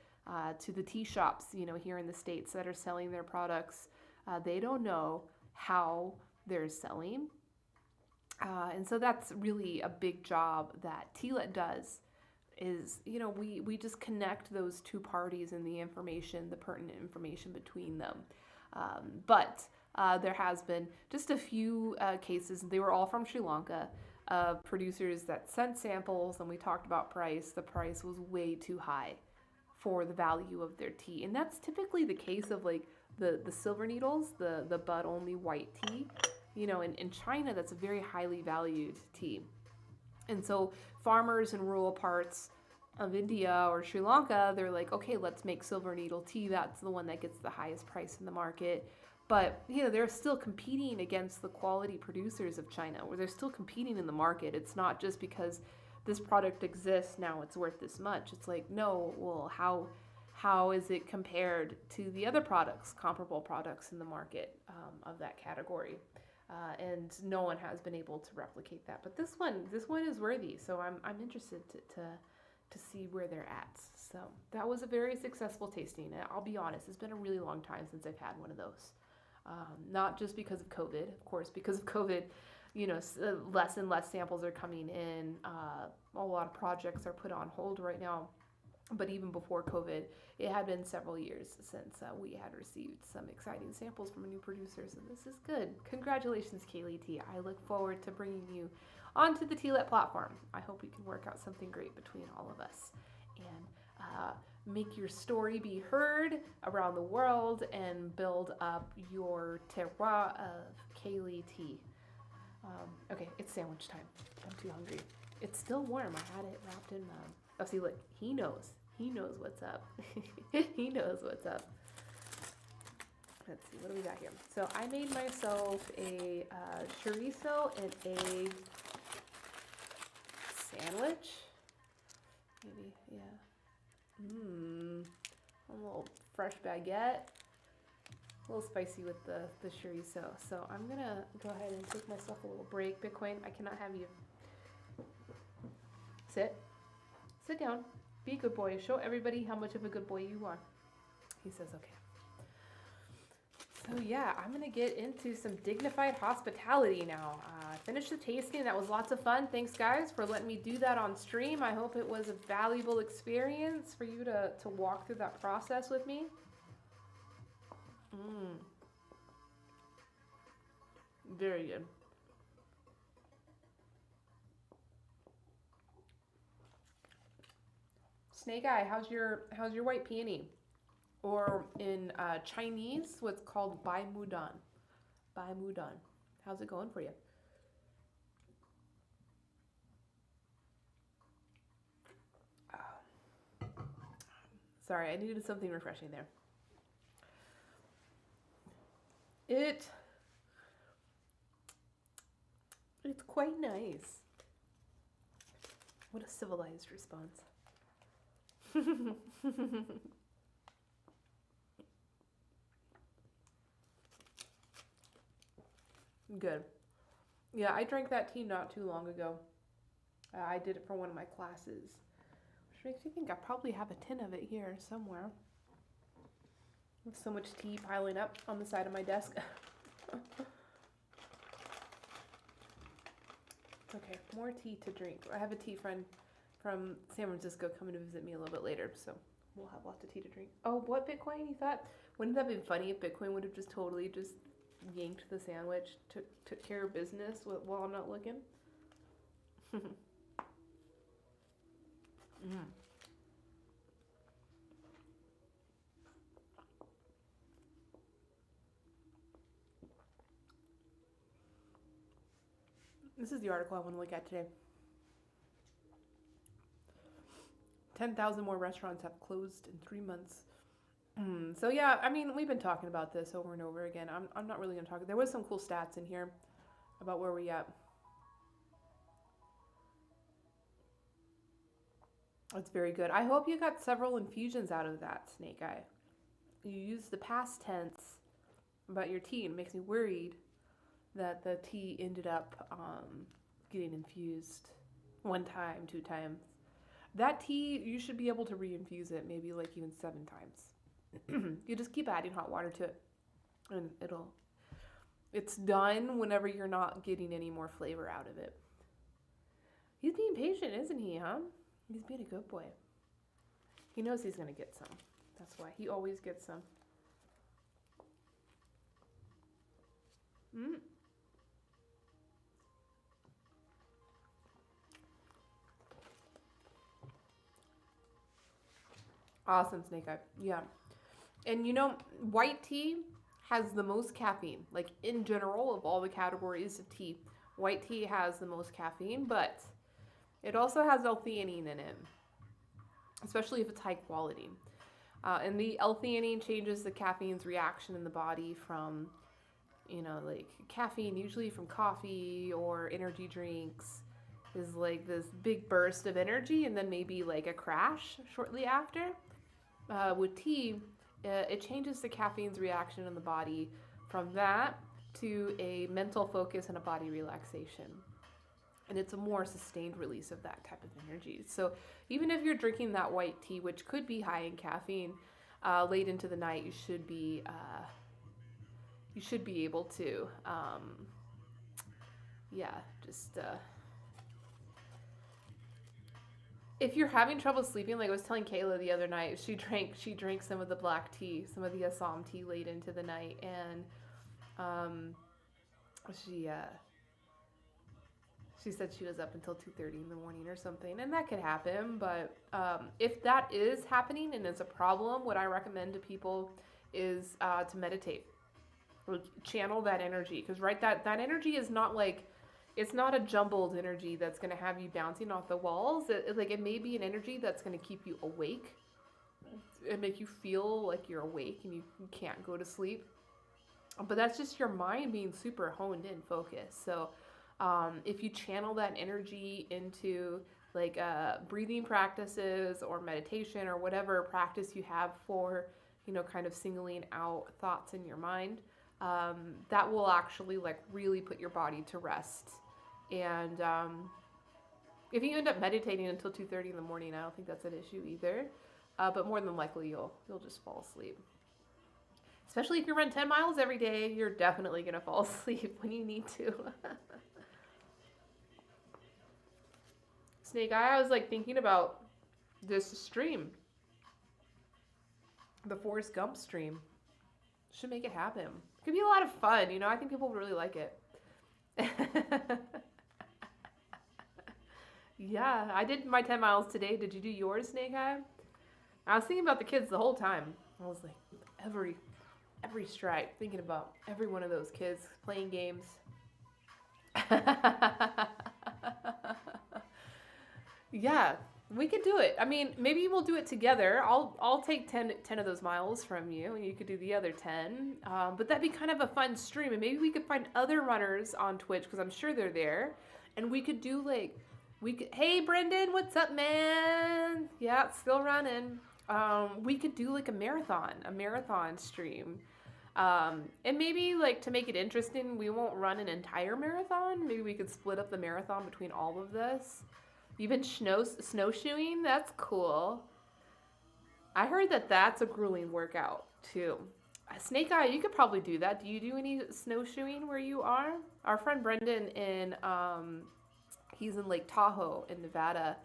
to the tea shops, here in the States that are selling their products. They don't know how they're selling. And so that's really a big job that Tealet does is, we just connect those two parties and the information, the pertinent information between them. But there has been just a few cases, they were all from Sri Lanka, of producers that sent samples, and we talked about price. The price was way too high for the value of their tea. And that's typically the case of like the silver needles, the bud only white tea. In China, that's a very highly valued tea. And so farmers in rural parts of India or Sri Lanka, they're like, okay, let's make silver needle tea. That's the one that gets the highest price in the market. But, they're still competing against the quality producers of China, where they're still competing in the market. It's not just because this product exists, now it's worth this much. It's like, no, well, how is it compared to the other products, comparable products in the market of that category? And no one has been able to replicate that. But this one is worthy. So I'm interested to see where they're at. So that was a very successful tasting. I'll be honest, it's been a really long time since I've had one of those. Not just because of COVID, of course, because of COVID, less and less samples are coming in. A lot of projects are put on hold right now. But even before COVID, it had been several years since we had received some exciting samples from new producers, and this is good. Congratulations, Kaylee T. I look forward to bringing you onto the Tealet platform. I hope we can work out something great between all of us and make your story be heard around the world and build up your terroir of Kaylee Tea. Okay, it's sandwich time. I'm too hungry. It's still warm. I had it wrapped in. Oh, see, look, he knows. He knows what's up. He knows what's up. Let's see, what do we got here? So I made myself a chorizo and egg sandwich. Maybe, yeah. A little fresh baguette. A little spicy with the chorizo. So I'm gonna go ahead and take myself a little break. Bitcoin, I cannot have you. Sit down, be a good boy, show everybody how much of a good boy you are. He says okay. So yeah, I'm gonna get into some Dignified hospitality now. Finish the tasting. That was lots of fun. Thanks guys for letting me do that on stream. I hope it was a valuable experience for you to walk through that process with me. Very good. Snake Eye, how's your white peony? Or in Chinese, what's called Bai Mudan. Bai Mudan. How's it going for you? Sorry, I needed something refreshing there. It's quite nice. What a civilized response. Good. Yeah, I drank that tea not too long ago. I did it for one of my classes, which makes me think I probably have a tin of it here somewhere. With so much tea piling up on the side of my desk. Okay, more tea to drink. I have a tea friend from San Francisco coming to visit me a little bit later, so we'll have lots of tea to drink. Oh, what Bitcoin? You thought? Wouldn't that have been funny if Bitcoin would have just totally just yanked the sandwich, took care of business while I'm not looking? This is the article I want to look at today. 10,000 more restaurants have closed in 3 months. So yeah, I mean, we've been talking about this over and over again. I'm not really going to talk. There was some cool stats in here about where we at. That's very good. I hope you got several infusions out of that, Snake Eye. You used the past tense about your tea, and it makes me worried that the tea ended up getting infused 1 time, 2 times. That tea, you should be able to reinfuse it maybe like even 7 times. You just keep adding hot water to it, and it's done whenever you're not getting any more flavor out of it. He's being patient, isn't he, huh? He's being a good boy. He knows he's going to get some. That's why he always gets some. Awesome, Snake Eye. Yeah. And you know, white tea has the most caffeine. Like in general, of all the categories of tea, white tea has the most caffeine, but it also has L-theanine in it, especially if it's high quality. And the L-theanine changes the caffeine's reaction in the body from, you know, like caffeine, usually from coffee or energy drinks, is like this big burst of energy and then maybe like a crash shortly after. With tea, it changes the caffeine's reaction in the body from that to a mental focus and a body relaxation. And it's a more sustained release of that type of energy. So even if you're drinking that white tea, which could be high in caffeine, late into the night, you should be able to, if you're having trouble sleeping, like I was telling Kayla the other night, she drank some of the black tea, some of the Assam tea late into the night, and she said she was up until 2:30 in the morning or something, and that could happen. But if that is happening and it's a problem, what I recommend to people is to meditate, like channel that energy, because that energy is not like, it's not a jumbled energy that's going to have you bouncing off the walls. It may be an energy that's going to keep you awake and make you feel like you're awake and you can't go to sleep. But that's just your mind being super honed in focus. So if you channel that energy into like breathing practices or meditation or whatever practice you have for, you know, kind of singling out thoughts in your mind, that will actually like really put your body to rest. And if you end up meditating until 2:30 in the morning, I don't think that's an issue either. But more than likely, you'll just fall asleep. Especially if you run 10 miles every day, you're definitely going to fall asleep when you need to. Snake Eye, I was like thinking about this stream. The Forrest Gump stream. Should make it happen. Could be a lot of fun, you know. I think people would really like it. Yeah, I did my 10 miles today. Did you do yours, Snake Eye? I was thinking about the kids the whole time. I was like, every stride, thinking about every one of those kids playing games. Yeah, we could do it. I mean, maybe we'll do it together. I'll take 10 of those miles from you, and you could do the other 10. But that'd be kind of a fun stream, and maybe we could find other runners on Twitch, because I'm sure they're there, and we could do like, hey Brendan, what's up, man? Yeah, it's still running. We could do like a marathon stream. And maybe like to make it interesting, we won't run an entire marathon. Maybe we could split up the marathon between all of this. You've been snowshoeing? That's cool. I heard that that's a grueling workout too. Snake Eye, you could probably do that. Do you do any snowshoeing where you are? Our friend Brendan he's in Lake Tahoe in Nevada.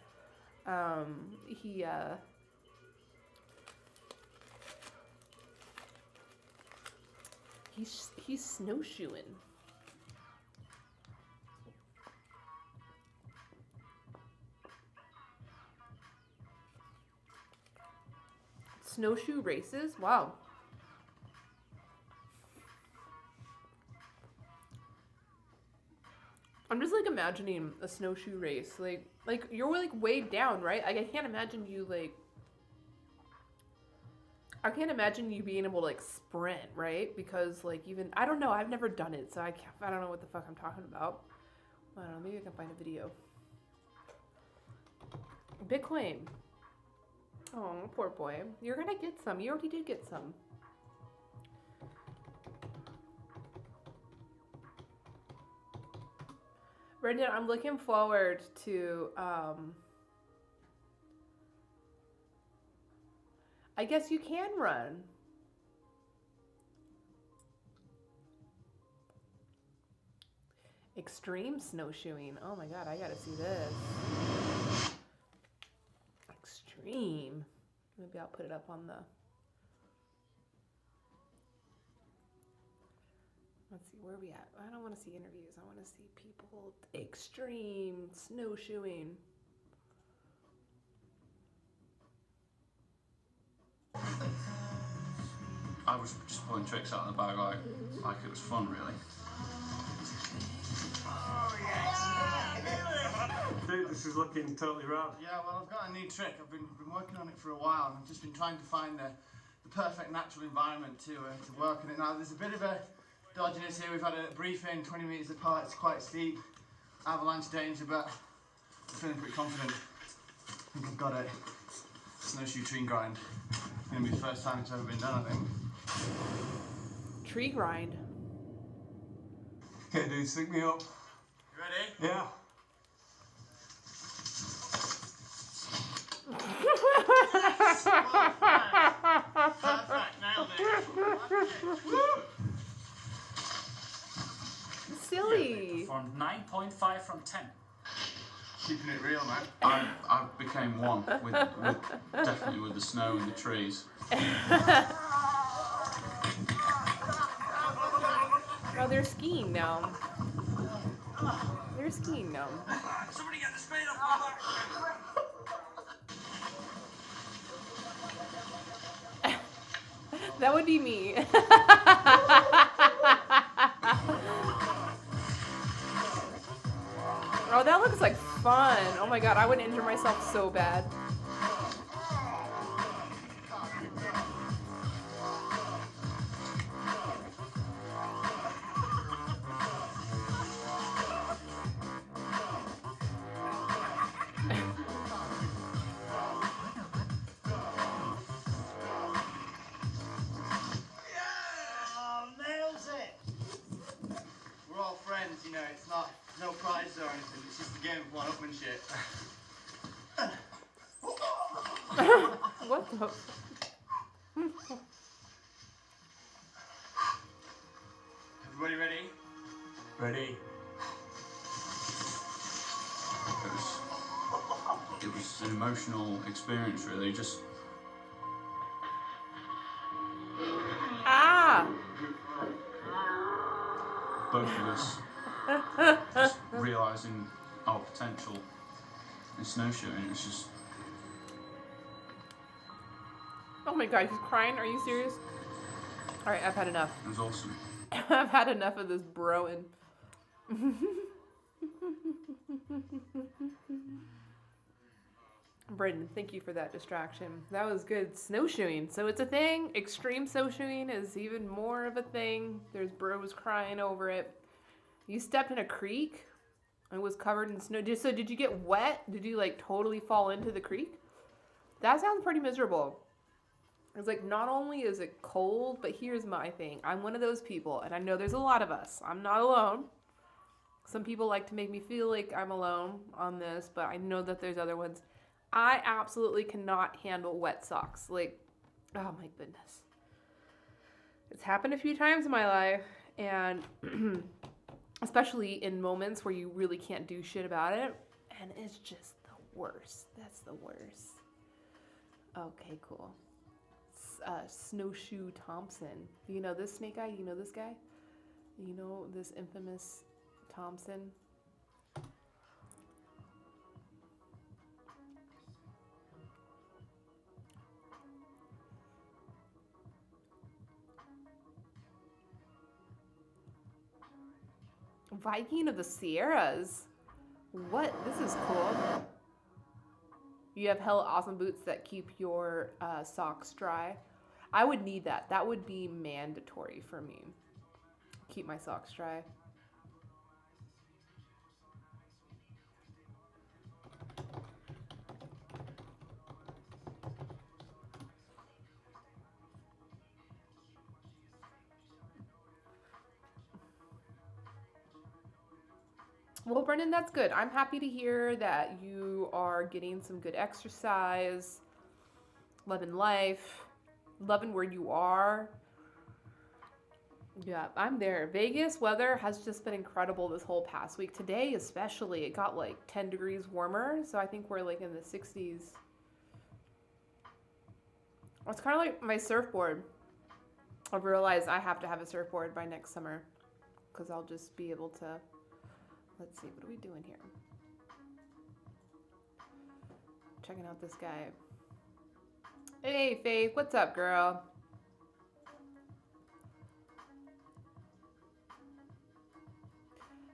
He's snowshoeing. Snowshoe races? Wow. I'm just like imagining a snowshoe race. Like Like, you're like weighed down, right? Like, I can't imagine you like, I can't imagine you being able to like sprint, right? Because like even, I don't know, I've never done it, so I don't know what the fuck I'm talking about. I don't know, maybe I can find a video. Bitcoin. Oh, poor boy. You're gonna get some. You already did get some. Brendan, I'm looking forward to, I guess you can run. Extreme snowshoeing. Oh my god, I gotta see this. Extreme. Maybe I'll put it up on the... Let's see, where are we at? I don't want to see interviews. I want to see people extreme snowshoeing. I was just pulling tricks out of the bag like it was fun, really. Oh, yes. Dude, this is looking totally rad. Yeah, well, I've got a new trick. I've been working on it for a while, and I've just been trying to find the perfect natural environment to work on it. Now, there's a bit of a dodginess here. We've had a briefing 20 metres apart. It's quite steep, avalanche danger, but I'm feeling pretty confident. I think I've got a snowshoe tree grind. It's going to be the first time it's ever been done, I think. Tree grind. Okay, dude, sync me up. You ready? Yeah. Perfect, nailed it. Woo! Silly. From 9.5 from 10. Keeping it real, man. I became one with definitely with the snow and the trees. Oh, they're skiing now. They're skiing now. Somebody get the spade off my back. That would be me. Oh, that looks like fun. Oh my god, I would injure myself so bad. We're all friends, you know, it's not, no prizes or anything, it's just a game of one-upmanship. What the? Everybody ready? Ready? It was an emotional experience, really. Just Ah! both of us just realising our potential in snowshoeing. It's just... Oh my god, he's crying. Are you serious? Alright, I've had enough. It was awesome. I've had enough of this broing. Brendan, thank you for that distraction. That was good. Snowshoeing. So it's a thing. Extreme snowshoeing is even more of a thing. There's bros crying over it. You stepped in a creek and was covered in snow. So did you get wet? Did you like totally fall into the creek? That sounds pretty miserable. It's like, not only is it cold, but here's my thing. I'm one of those people, and I know there's a lot of us. I'm not alone. Some people like to make me feel like I'm alone on this, but I know that there's other ones. I absolutely cannot handle wet socks. Like, oh my goodness. It's happened a few times in my life, and especially in moments where you really can't do shit about it, and it's just the worst. That's the worst. Okay, cool. Snowshoe Thompson. You know this snake guy? You know this guy? You know this infamous Thompson? Viking of the Sierras. What? This is cool. You have hella awesome boots that keep your socks dry. I would need that. That would be mandatory for me. Keep my socks dry. Well, Brendan, that's good. I'm happy to hear that you are getting some good exercise, loving life, loving where you are. Yeah, I'm there. Vegas weather has just been incredible this whole past week. Today, especially, it got like 10 degrees warmer. So I think we're like in the 60s. It's kind of like my surfboard. I've realized I have to have a surfboard by next summer because I'll just be able to. Let's see, what are we doing here? Checking out this guy. Hey, Faith, what's up, girl?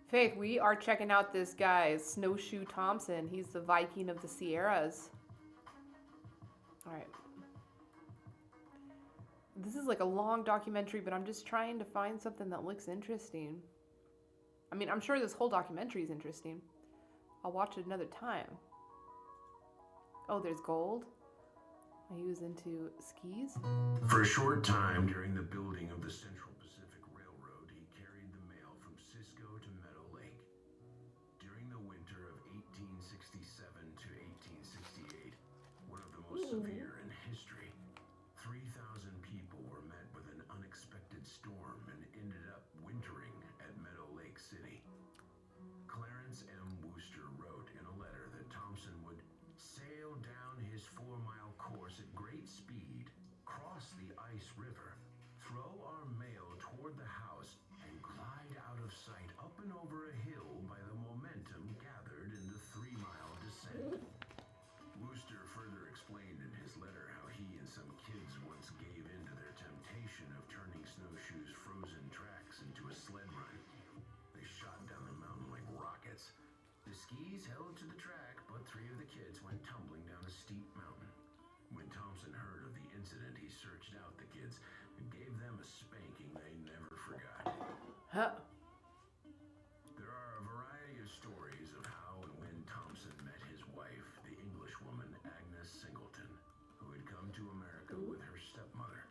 Faith, we are checking out this guy, Snowshoe Thompson. He's the Viking of the Sierras. All right. This is like a long documentary, but I'm just trying to find something that looks interesting. I mean, I'm sure this whole documentary is interesting. I'll watch it another time. Oh, there's gold. He was into skis. For a short time during the building of the Central Pacific Railroad, he carried the mail from Cisco to Meadow Lake. During the winter of 1867 to 1868, one of the most severe in history, 3,000 people were met with an unexpected storm and ended up wintering at Meadow Lake City. Clarence M. Wooster wrote in a letter that Thompson would sail down his 4-mile course at great speed, cross the ice river, throw our mail toward the house, and glide out of sight up and over a hill by the momentum gathered in the 3-mile descent. Wooster further explained in his letter how he and some kids once gave in to their temptation of turning Snowshoe's frozen tracks into a sled run. They shot down the mountain like rockets. The skis held to the track, but 3 of the kids went tumbling down a steep mountain. When Thompson heard of the incident, he searched out the kids and gave them a spanking they never forgot. Huh. There are a variety of stories of how and when Thompson met his wife, the Englishwoman Agnes Singleton, who had come to America with her stepmother.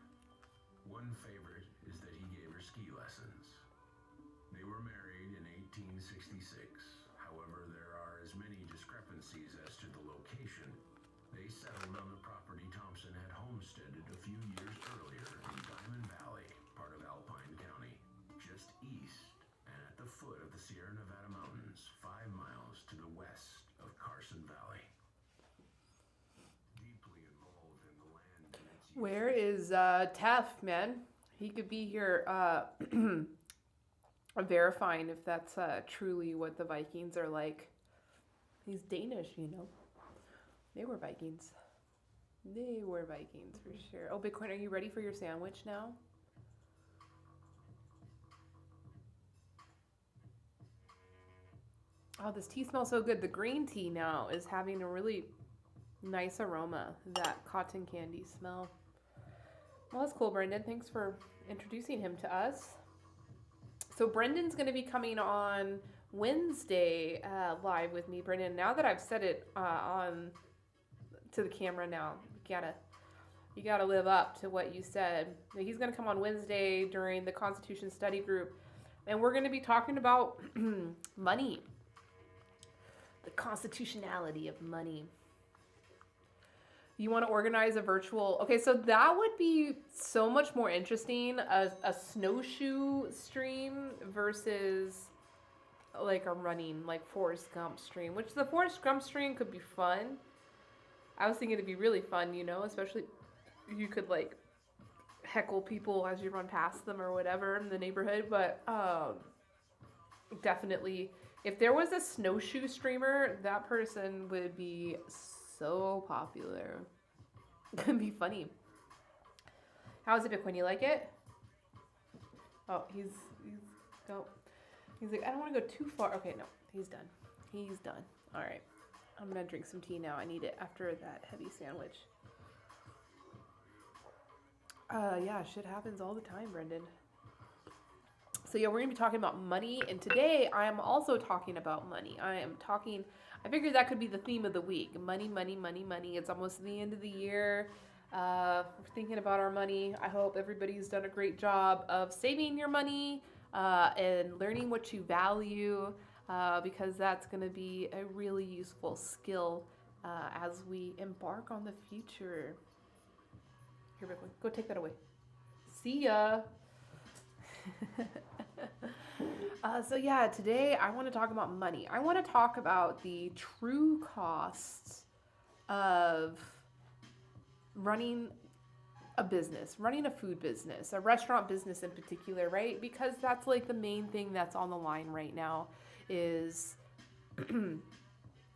One favorite is that he gave her ski lessons. They were married in 1866. However, there are as many discrepancies as to the location. They settled on the property Thompson had homesteaded a few years earlier in Diamond Valley, part of Alpine County, just east and at the foot of the Sierra Nevada mountains, 5 miles to the west of Carson Valley. Deeply involved in the land and its Where is Tef, man? He could be here verifying if that's truly what the Vikings are like. He's Danish, you know. They were Vikings. They were Vikings for sure. Oh, Bitcoin, are you ready for your sandwich now? Oh, this tea smells so good. The green tea now is having a really nice aroma, that cotton candy smell. Well, that's cool, Brendan. Thanks for introducing him to us. So Brendan's going to be coming on Wednesday live with me, Brendan. Now that I've said it on to the camera now, you gotta live up to what you said. He's going to come on Wednesday during the Constitution Study Group, and we're going to be talking about money, the constitutionality of money. You want to organize a virtual... Okay, so that would be so much more interesting, a snowshoe stream versus like a running, like Forrest Gump stream, which the Forrest Gump stream could be fun. I was thinking it'd be really fun, you know, especially you could like heckle people as you run past them or whatever in the neighborhood. But definitely, if there was a snowshoe streamer, that person would be so popular. It could be funny. How's it, Bitcoin? You like it? Oh, he's like, I don't want to go too far. Okay, no, he's done. He's done. All right. I'm gonna drink some tea now. I need it after that heavy sandwich. Yeah, shit happens all the time, Brendan. So yeah, we're gonna be talking about money, and today I am also talking about money. I figured that could be the theme of the week. Money, money, money, money. It's almost the end of the year. We're thinking about our money. I hope everybody's done a great job of saving your money and learning what you value, because that's gonna be a really useful skill as we embark on the future. Here, Rick, go take that away. See ya. So yeah, today I want to talk about money. I want to talk about the true costs of running a business, running a food business, a restaurant business in particular, right? Because that's like the main thing that's on the line right now is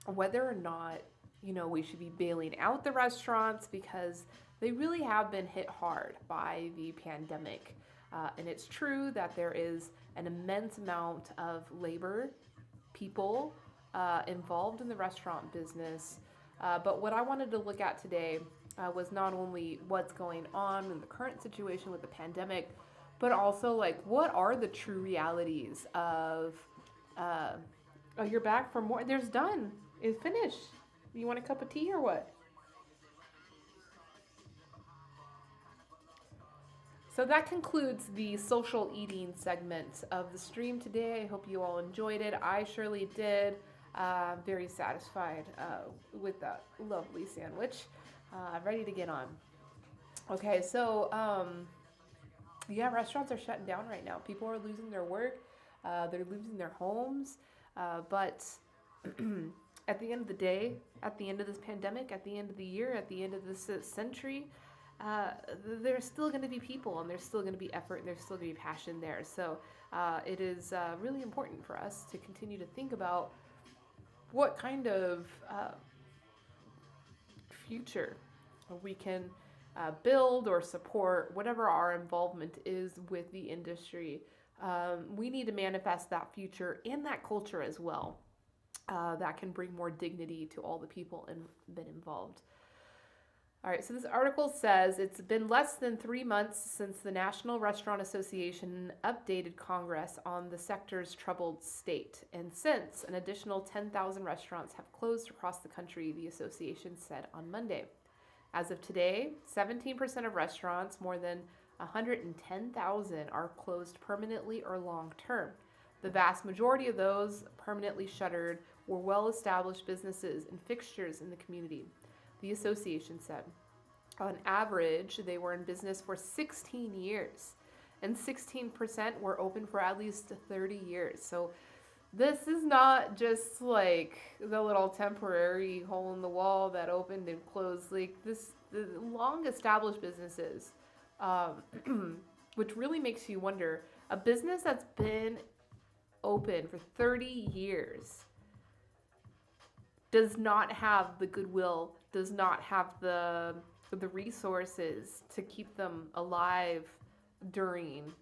whether or not, we should be bailing out the restaurants because they really have been hit hard by the pandemic. And it's true that there is an immense amount of labor, people involved in the restaurant business. But what I wanted to look at today was not only what's going on in the current situation with the pandemic, but also like what are the true realities of, oh, you're back for more. There's done. It's finished. You want a cup of tea or what? So that concludes the social eating segment of the stream today. I hope you all enjoyed it. I surely did. Very satisfied with that lovely sandwich. Ready to get on. Okay, so yeah, restaurants are shutting down right now. People are losing their work. They're losing their homes. But at the end of the day, at the end of this pandemic, at the end of the year, at the end of this century, there's still going to be people, and there's still going to be effort, and there's still going to be passion there. So it is really important for us to continue to think about what kind of future we can build or support, whatever our involvement is with the industry. We need to manifest that future and that culture as well. That can bring more dignity to all the people been involved. All right, so this article says it's been less than 3 months since the National Restaurant Association updated Congress on the sector's troubled state. And since, an additional 10,000 restaurants have closed across the country, the association said on Monday. As of today, 17% of restaurants, more than 110,000, are closed permanently or long term. The vast majority of those permanently shuttered were well-established businesses and fixtures in the community. The association said. On average, they were in business for 16 years, and 16% were open for at least 30 years. So this is not just like the little temporary hole in the wall that opened and closed. Like the long-established businesses, which really makes you wonder, a business that's been open for 30 years does not have the goodwill, does not have the resources to keep them alive during,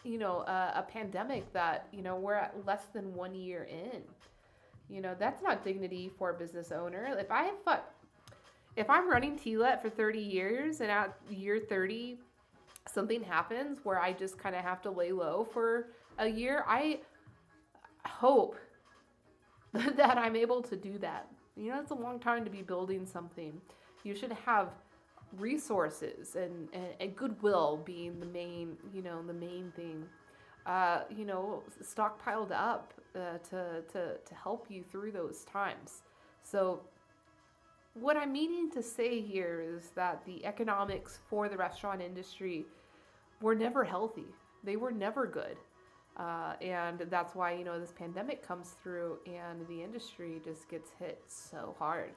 a pandemic that, we're at less than 1 year in. That's not dignity for a business owner. If I'm running Tealet for 30 years and at year 30, something happens where I just kind of have to lay low for a year, I hope that I'm able to do that. It's a long time to be building something. You should have resources and goodwill being the main thing. Stockpiled up to help you through those times. So what I'm meaning to say here is that the economics for the restaurant industry were never healthy. They were never good. And that's why, this pandemic comes through and the industry just gets hit so hard.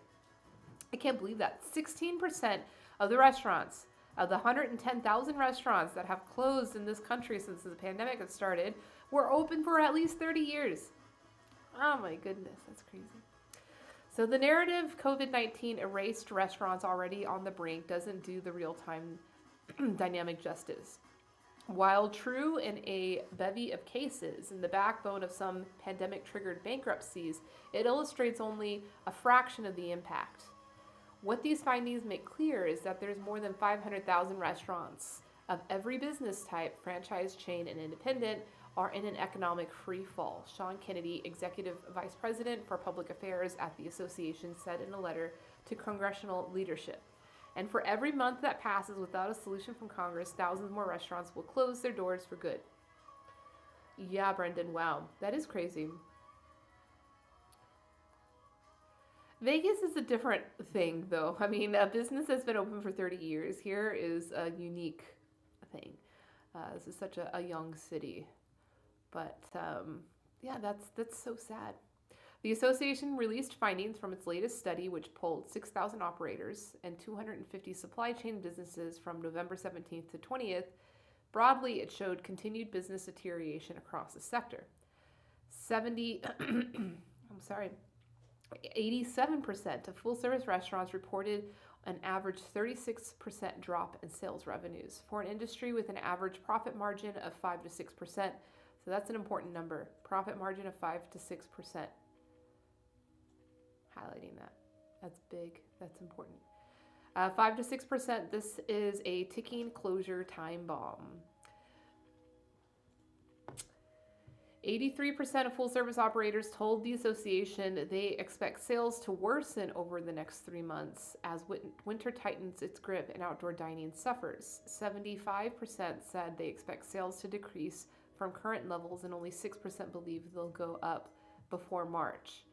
I can't believe that. 16% of the restaurants, of the 110,000 restaurants that have closed in this country since the pandemic has started, were open for at least 30 years. Oh my goodness, that's crazy. So the narrative COVID-19 erased restaurants already on the brink doesn't do the real-time dynamic justice. While true in a bevy of cases and the backbone of some pandemic-triggered bankruptcies, it illustrates only a fraction of the impact. What these findings make clear is that there's more than 500,000 restaurants of every business type, franchise, chain, and independent, are in an economic free fall. Sean Kennedy, Executive Vice President for Public Affairs at the association, said in a letter to congressional leadership. And for every month that passes without a solution from Congress, thousands more restaurants will close their doors for good. Yeah, Brendan, wow. That is crazy. Vegas is a different thing, though. I mean, a business that's been open for 30 years here is a unique thing. This is such a young city. But, yeah, that's so sad. The association released findings from its latest study, which polled 6,000 operators and 250 supply chain businesses from November 17th to 20th. Broadly, it showed continued business deterioration across the sector. 87% of full-service restaurants reported an average 36% drop in sales revenues for an industry with an average profit margin of 5 to 6%. So that's an important number. Profit margin of 5 to 6%. Highlighting that. That's big. That's important. 5 to 6%. This is a ticking closure time bomb. 83% of full-service operators told the association they expect sales to worsen over the next 3 months as winter tightens its grip and outdoor dining suffers. 75% said they expect sales to decrease from current levels, and only 6% believe they'll go up before March.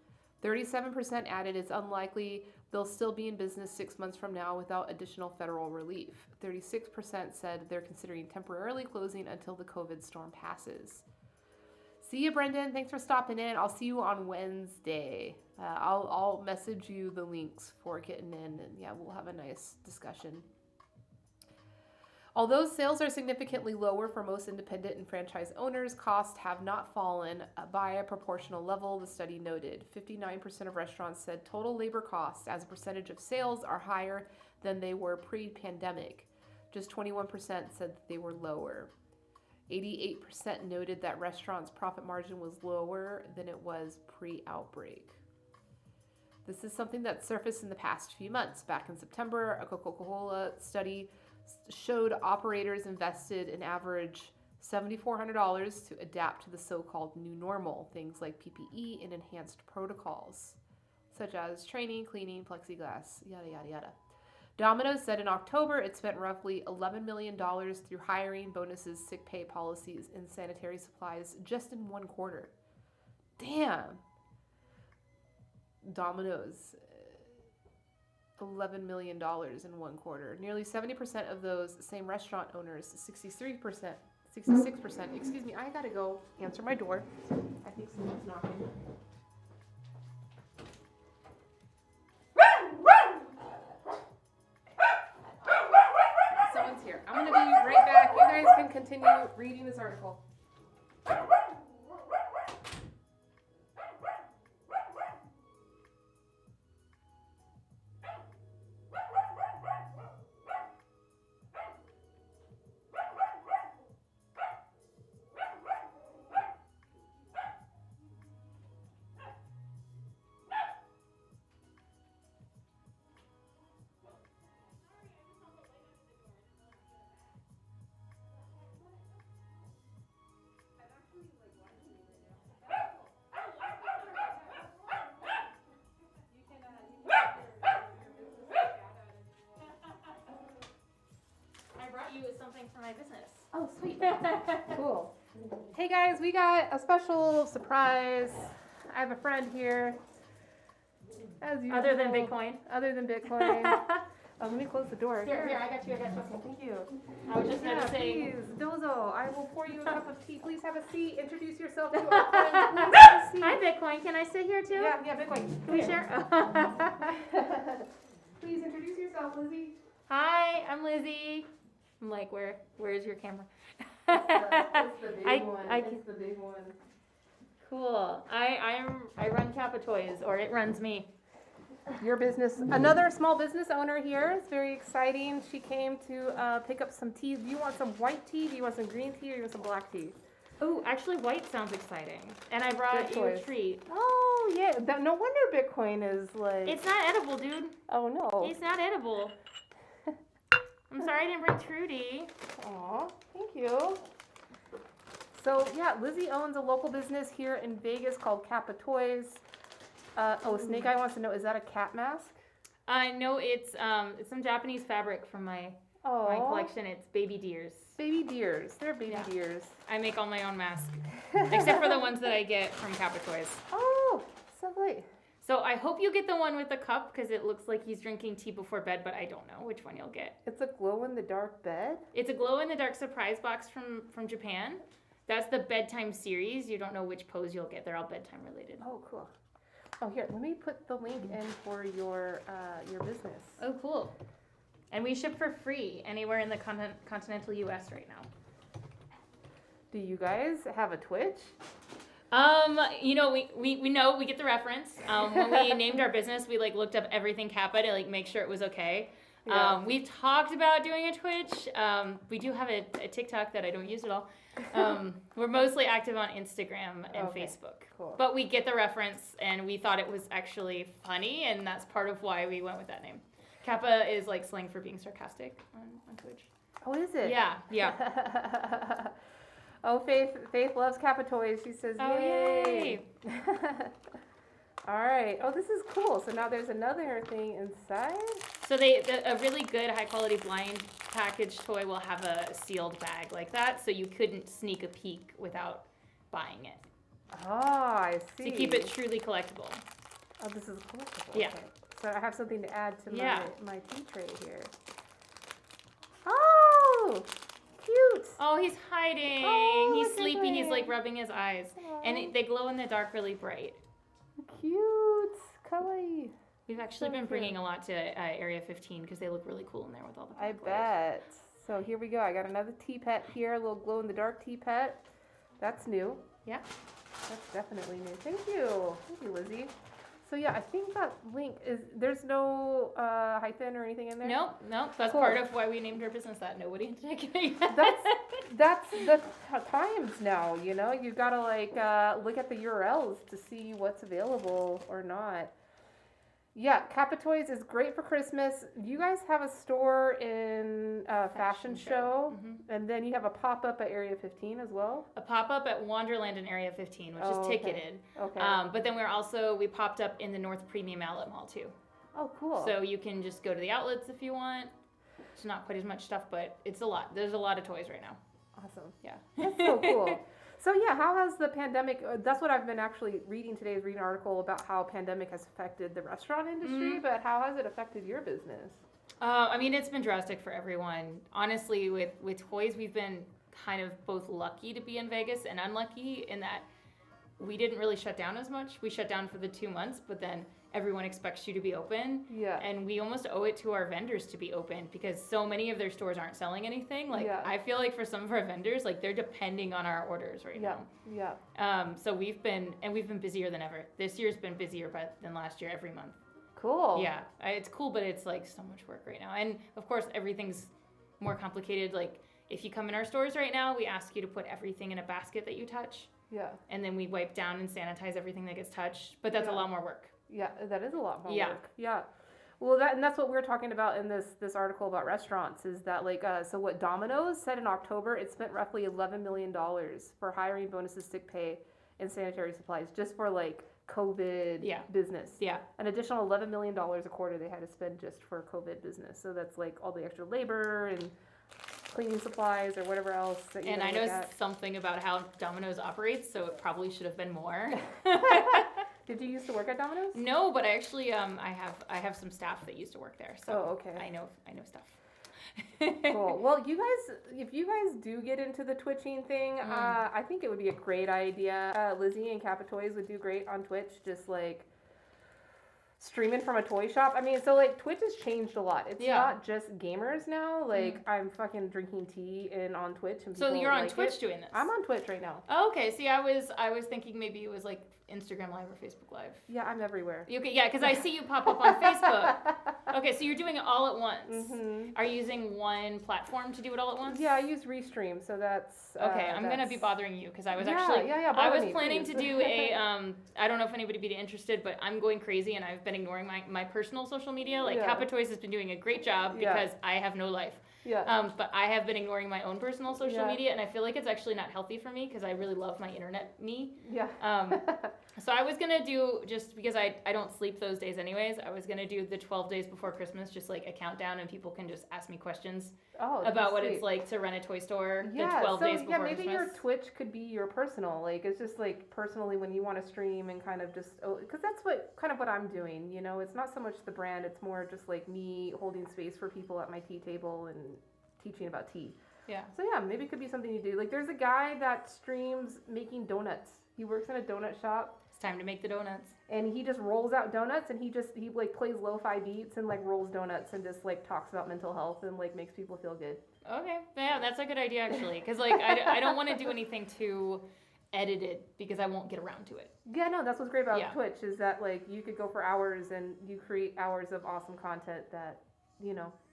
37% added it's unlikely they'll still be in business 6 months from now without additional federal relief. 36% said they're considering temporarily closing until the COVID storm passes. See you, Brendan. Thanks for stopping in. I'll see you on Wednesday. I'll message you the links for getting in, and yeah, we'll have a nice discussion. Although sales are significantly lower for most independent and franchise owners, costs have not fallen by a proportional level, the study noted. 59% of restaurants said total labor costs as a percentage of sales are higher than they were pre-pandemic. Just 21% said that they were lower. 88% noted that restaurants' profit margin was lower than it was pre-outbreak. This is something that surfaced in the past few months. Back in September, a Coca-Cola study showed operators invested an average $7,400 to adapt to the so-called new normal, things like PPE and enhanced protocols, such as training, cleaning, plexiglass, yada, yada, yada. Domino's said in October it spent roughly $11 million through hiring, bonuses, sick pay policies, and sanitary supplies just in one quarter. Damn. Domino's. $11 million in one quarter. Nearly 70% of those same restaurant owners, 66%, excuse me, I gotta go answer my door. I think someone's knocking. Someone's here. I'm gonna be right back. You guys can continue reading this article. For my business. Oh, sweet. Cool. Hey guys, we got a special surprise. I have a friend here. As usual. Other than Bitcoin. Oh, let me close the door. Here, I got you. Thank you. I was just noticing. Please, Dozo, I will pour you a cup of tea. Please have a seat. Introduce yourself to our friends. Please have a seat. Hi, Bitcoin. Can I sit here too? Yeah, Bitcoin. Can we share? Please introduce yourself, Lizzie. Hi, I'm Lizzie. I'm like, where's your camera? It's the big one. It's the big one. Cool. I run Kappa Toys, or it runs me. your business. Another small business owner here. It's very exciting. She came to pick up some tea. Do you want some white tea? Do you want some green tea? Or do you want some black tea? Oh, actually, white sounds exciting. And I brought Good you a choice. treat. Oh, yeah. No wonder Bitcoin is like... It's not edible, dude. Oh, no. It's not edible. I'm sorry I didn't bring Trudy. Aw, thank you. So, yeah, Lizzie owns a local business here in Vegas called Kappa Toys. Snake Eye wants to know, is that a cat mask? No, it's some Japanese fabric from my collection. It's baby deers. Baby deers. They're baby deers. I make all my own masks, except for the ones that I get from Kappa Toys. Oh, so great. So I hope you get the one with the cup because it looks like he's drinking tea before bed, but I don't know which one you'll get. It's a glow-in-the-dark bed? It's a glow-in-the-dark surprise box from Japan. That's the bedtime series. You don't know which pose you'll get. They're all bedtime related. Oh, cool. Oh, here, let me put the link in for your business. Oh, cool. And we ship for free anywhere in the continental U.S. right now. Do you guys have a Twitch? We know we get the reference. When we named our business, we looked up everything Kappa to make sure it was okay. Yeah. We've talked about doing a Twitch. We do have a TikTok that I don't use at all. We're mostly active on Instagram and Facebook. Cool. But we get the reference, and we thought it was actually funny, and that's part of why we went with that name. Kappa is slang for being sarcastic on Twitch. Oh, is it? Yeah. Oh, Faith loves Kappa Toys. She says, Oh, yay. All right. Oh, this is cool. So now there's another thing inside. So a really good high quality blind package toy will have a sealed bag like that, so you couldn't sneak a peek without buying it. Oh, I see. To keep it truly collectible. Oh, this is collectible. Yeah. Okay. So I have something to add to my tea tray here. Oh, cute. Oh, he's hiding. Oh, He's look at sleeping. He's him. rubbing his eyes, and they glow in the dark really bright. Cute. Kawaii. We've actually So been cute. bringing a lot to Area 15 because they look really cool in there with all the I black light. bet. So here we go. I got another tea pet here, a little glow-in-the-dark tea pet. That's new. Yeah. That's definitely new. Thank you. Thank you, Lizzie. So yeah, I think that link is, there's no hyphen or anything in there? Nope. That's Cool. part of why we named our business that. Nobody had taken it yet. That's the times now, you know? You've got to look at the URLs to see what's available or not. Yeah, Kappa Toys is great for Christmas. You guys have a store in Fashion Show, and then you have a pop-up at Area 15 as well? A pop-up at Wonderland in Area 15, which is okay. ticketed. Okay. But then we popped up in the North Premium Outlet Mall too. Oh, cool. So you can just go to the outlets if you want. It's not quite as much stuff, but it's a lot. There's a lot of toys right now. Awesome. Yeah. That's so cool. So yeah, how has the pandemic, that's what I've been actually reading today, is reading an article about how pandemic has affected the restaurant industry, but how has it affected your business? It's been drastic for everyone. Honestly, with toys, we've been kind of both lucky to be in Vegas and unlucky in that we didn't really shut down as much. We shut down for the 2 months, but then everyone expects you to be open. Yeah. And we almost owe it to our vendors to be open because so many of their stores aren't selling anything. I feel like for some of our vendors, they're depending on our orders right now. Yeah. So we've been busier than ever. This year's been busier than last year every month. Cool. Yeah, it's cool, but it's so much work right now. And of course, everything's more complicated. If you come in our stores right now, we ask you to put everything in a basket that you touch. Yeah. And then we wipe down and sanitize everything that gets touched. But that's a lot more work. Yeah, that is a lot more Yeah. work. Yeah. Well, that's what we're talking about in this article about restaurants is that so what Domino's said in October, it spent roughly $11 million for hiring, bonuses, sick pay, and sanitary supplies just for COVID business. Yeah. An additional $11 million a quarter they had to spend just for COVID business. So that's all the extra labor and cleaning supplies or whatever else. That And I know something about how Domino's operates, so it probably should have been more. Did you used to work at Domino's? No, but I actually I have some staff that used to work there, so okay. I know stuff. Cool. Well, if you guys do get into the twitching thing, I think it would be a great idea. Lizzie and Kappa Toys would do great on Twitch, just streaming from a toy shop. I mean, so like Twitch has changed a lot. It's Yeah. not just gamers now. Like I'm fucking drinking tea on Twitch, and So people you're on like Twitch it. doing this? I'm on Twitch right now. Oh, okay. See, I was thinking maybe it was like Instagram Live or Facebook Live. Yeah, I'm everywhere. Okay, yeah, because I see you pop up on Facebook. Okay, so you're doing it all at once. Mm-hmm. Are you using one platform to do it all at once? Yeah, I use Restream, so that's Okay, I'm gonna be bothering you because I was yeah, I was bother me, planning please. to do a I don't know if anybody would be interested, but I'm going crazy and I've been ignoring my personal social media. Like Yeah. Kappa Toys has been doing a great job Yeah. because I have no life. Yeah. But I have been ignoring my own personal social Yeah. media, and I feel like it's actually not healthy for me because I really love my internet me. Yeah. So I was gonna do, just because I don't sleep those days anyways, I was gonna do the 12 days before Christmas, just like a countdown, and people can just ask me questions about what it's like to run a toy store the 12 days before maybe Christmas. your Twitch could be your personal. Like it's just like personally when you want to stream and kind of just because that's what I'm doing. You know, it's not so much the brand; it's more just like me holding space for people at my tea table and teaching about tea. Yeah. So yeah, maybe it could be something you do. Like there's a guy that streams making donuts. He works in a donut shop. It's time to make the donuts. And he just rolls out donuts, and he like plays lo-fi beats and like rolls donuts and just like talks about mental health and like makes people feel good. Okay, yeah, that's a good idea actually, because like I don't want to do anything too edited because I won't get around to it. Yeah, no, that's what's great about Yeah. Twitch is that like you could go for hours and you create hours of awesome content that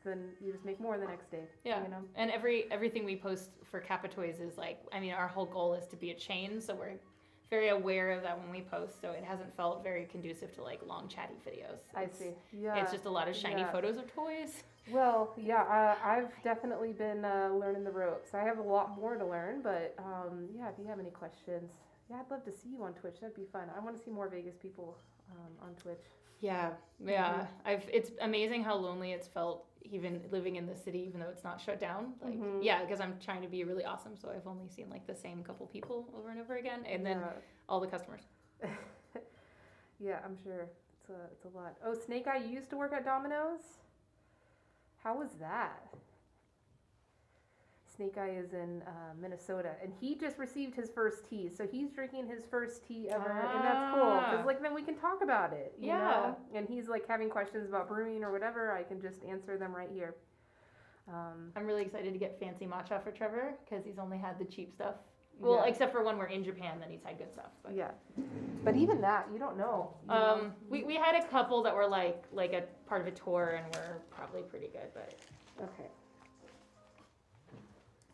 then you just make more the next day. Yeah, You know. and everything we post for Kappa Toys is like, I mean, our whole goal is to be a chain, so we're very aware of that when we post, so it hasn't felt very conducive to like long chatty videos. I see. Yeah. It's just a lot of shiny Yeah. photos of toys. Well, yeah, I've definitely been learning the ropes. I have a lot more to learn, but yeah, if you have any questions, yeah, I'd love to see you on Twitch. That'd be fun. I want to see more Vegas people on Twitch. Yeah. It's amazing how lonely it's felt even living in the city, even though it's not shut down. Like, yeah, because I'm trying to be really awesome, so I've only seen like the same couple people over and over again, and then all the customers. Yeah, I'm sure it's a lot. Oh, Snake Eye, you used to work at Domino's. How was that? Snake Eye is in Minnesota, and he just received his first tea, so he's drinking his first tea ever, and that's cool, because like then we can talk about it, you know? And he's like having questions about brewing or whatever, I can just answer them right here. I'm really excited to get fancy matcha for Trevor, because he's only had the cheap stuff. Well, except for when we're in Japan, then he's had good stuff. But. Yeah, but even that, you don't know. We had a couple that were like a part of a tour, and were probably pretty good, but. Okay.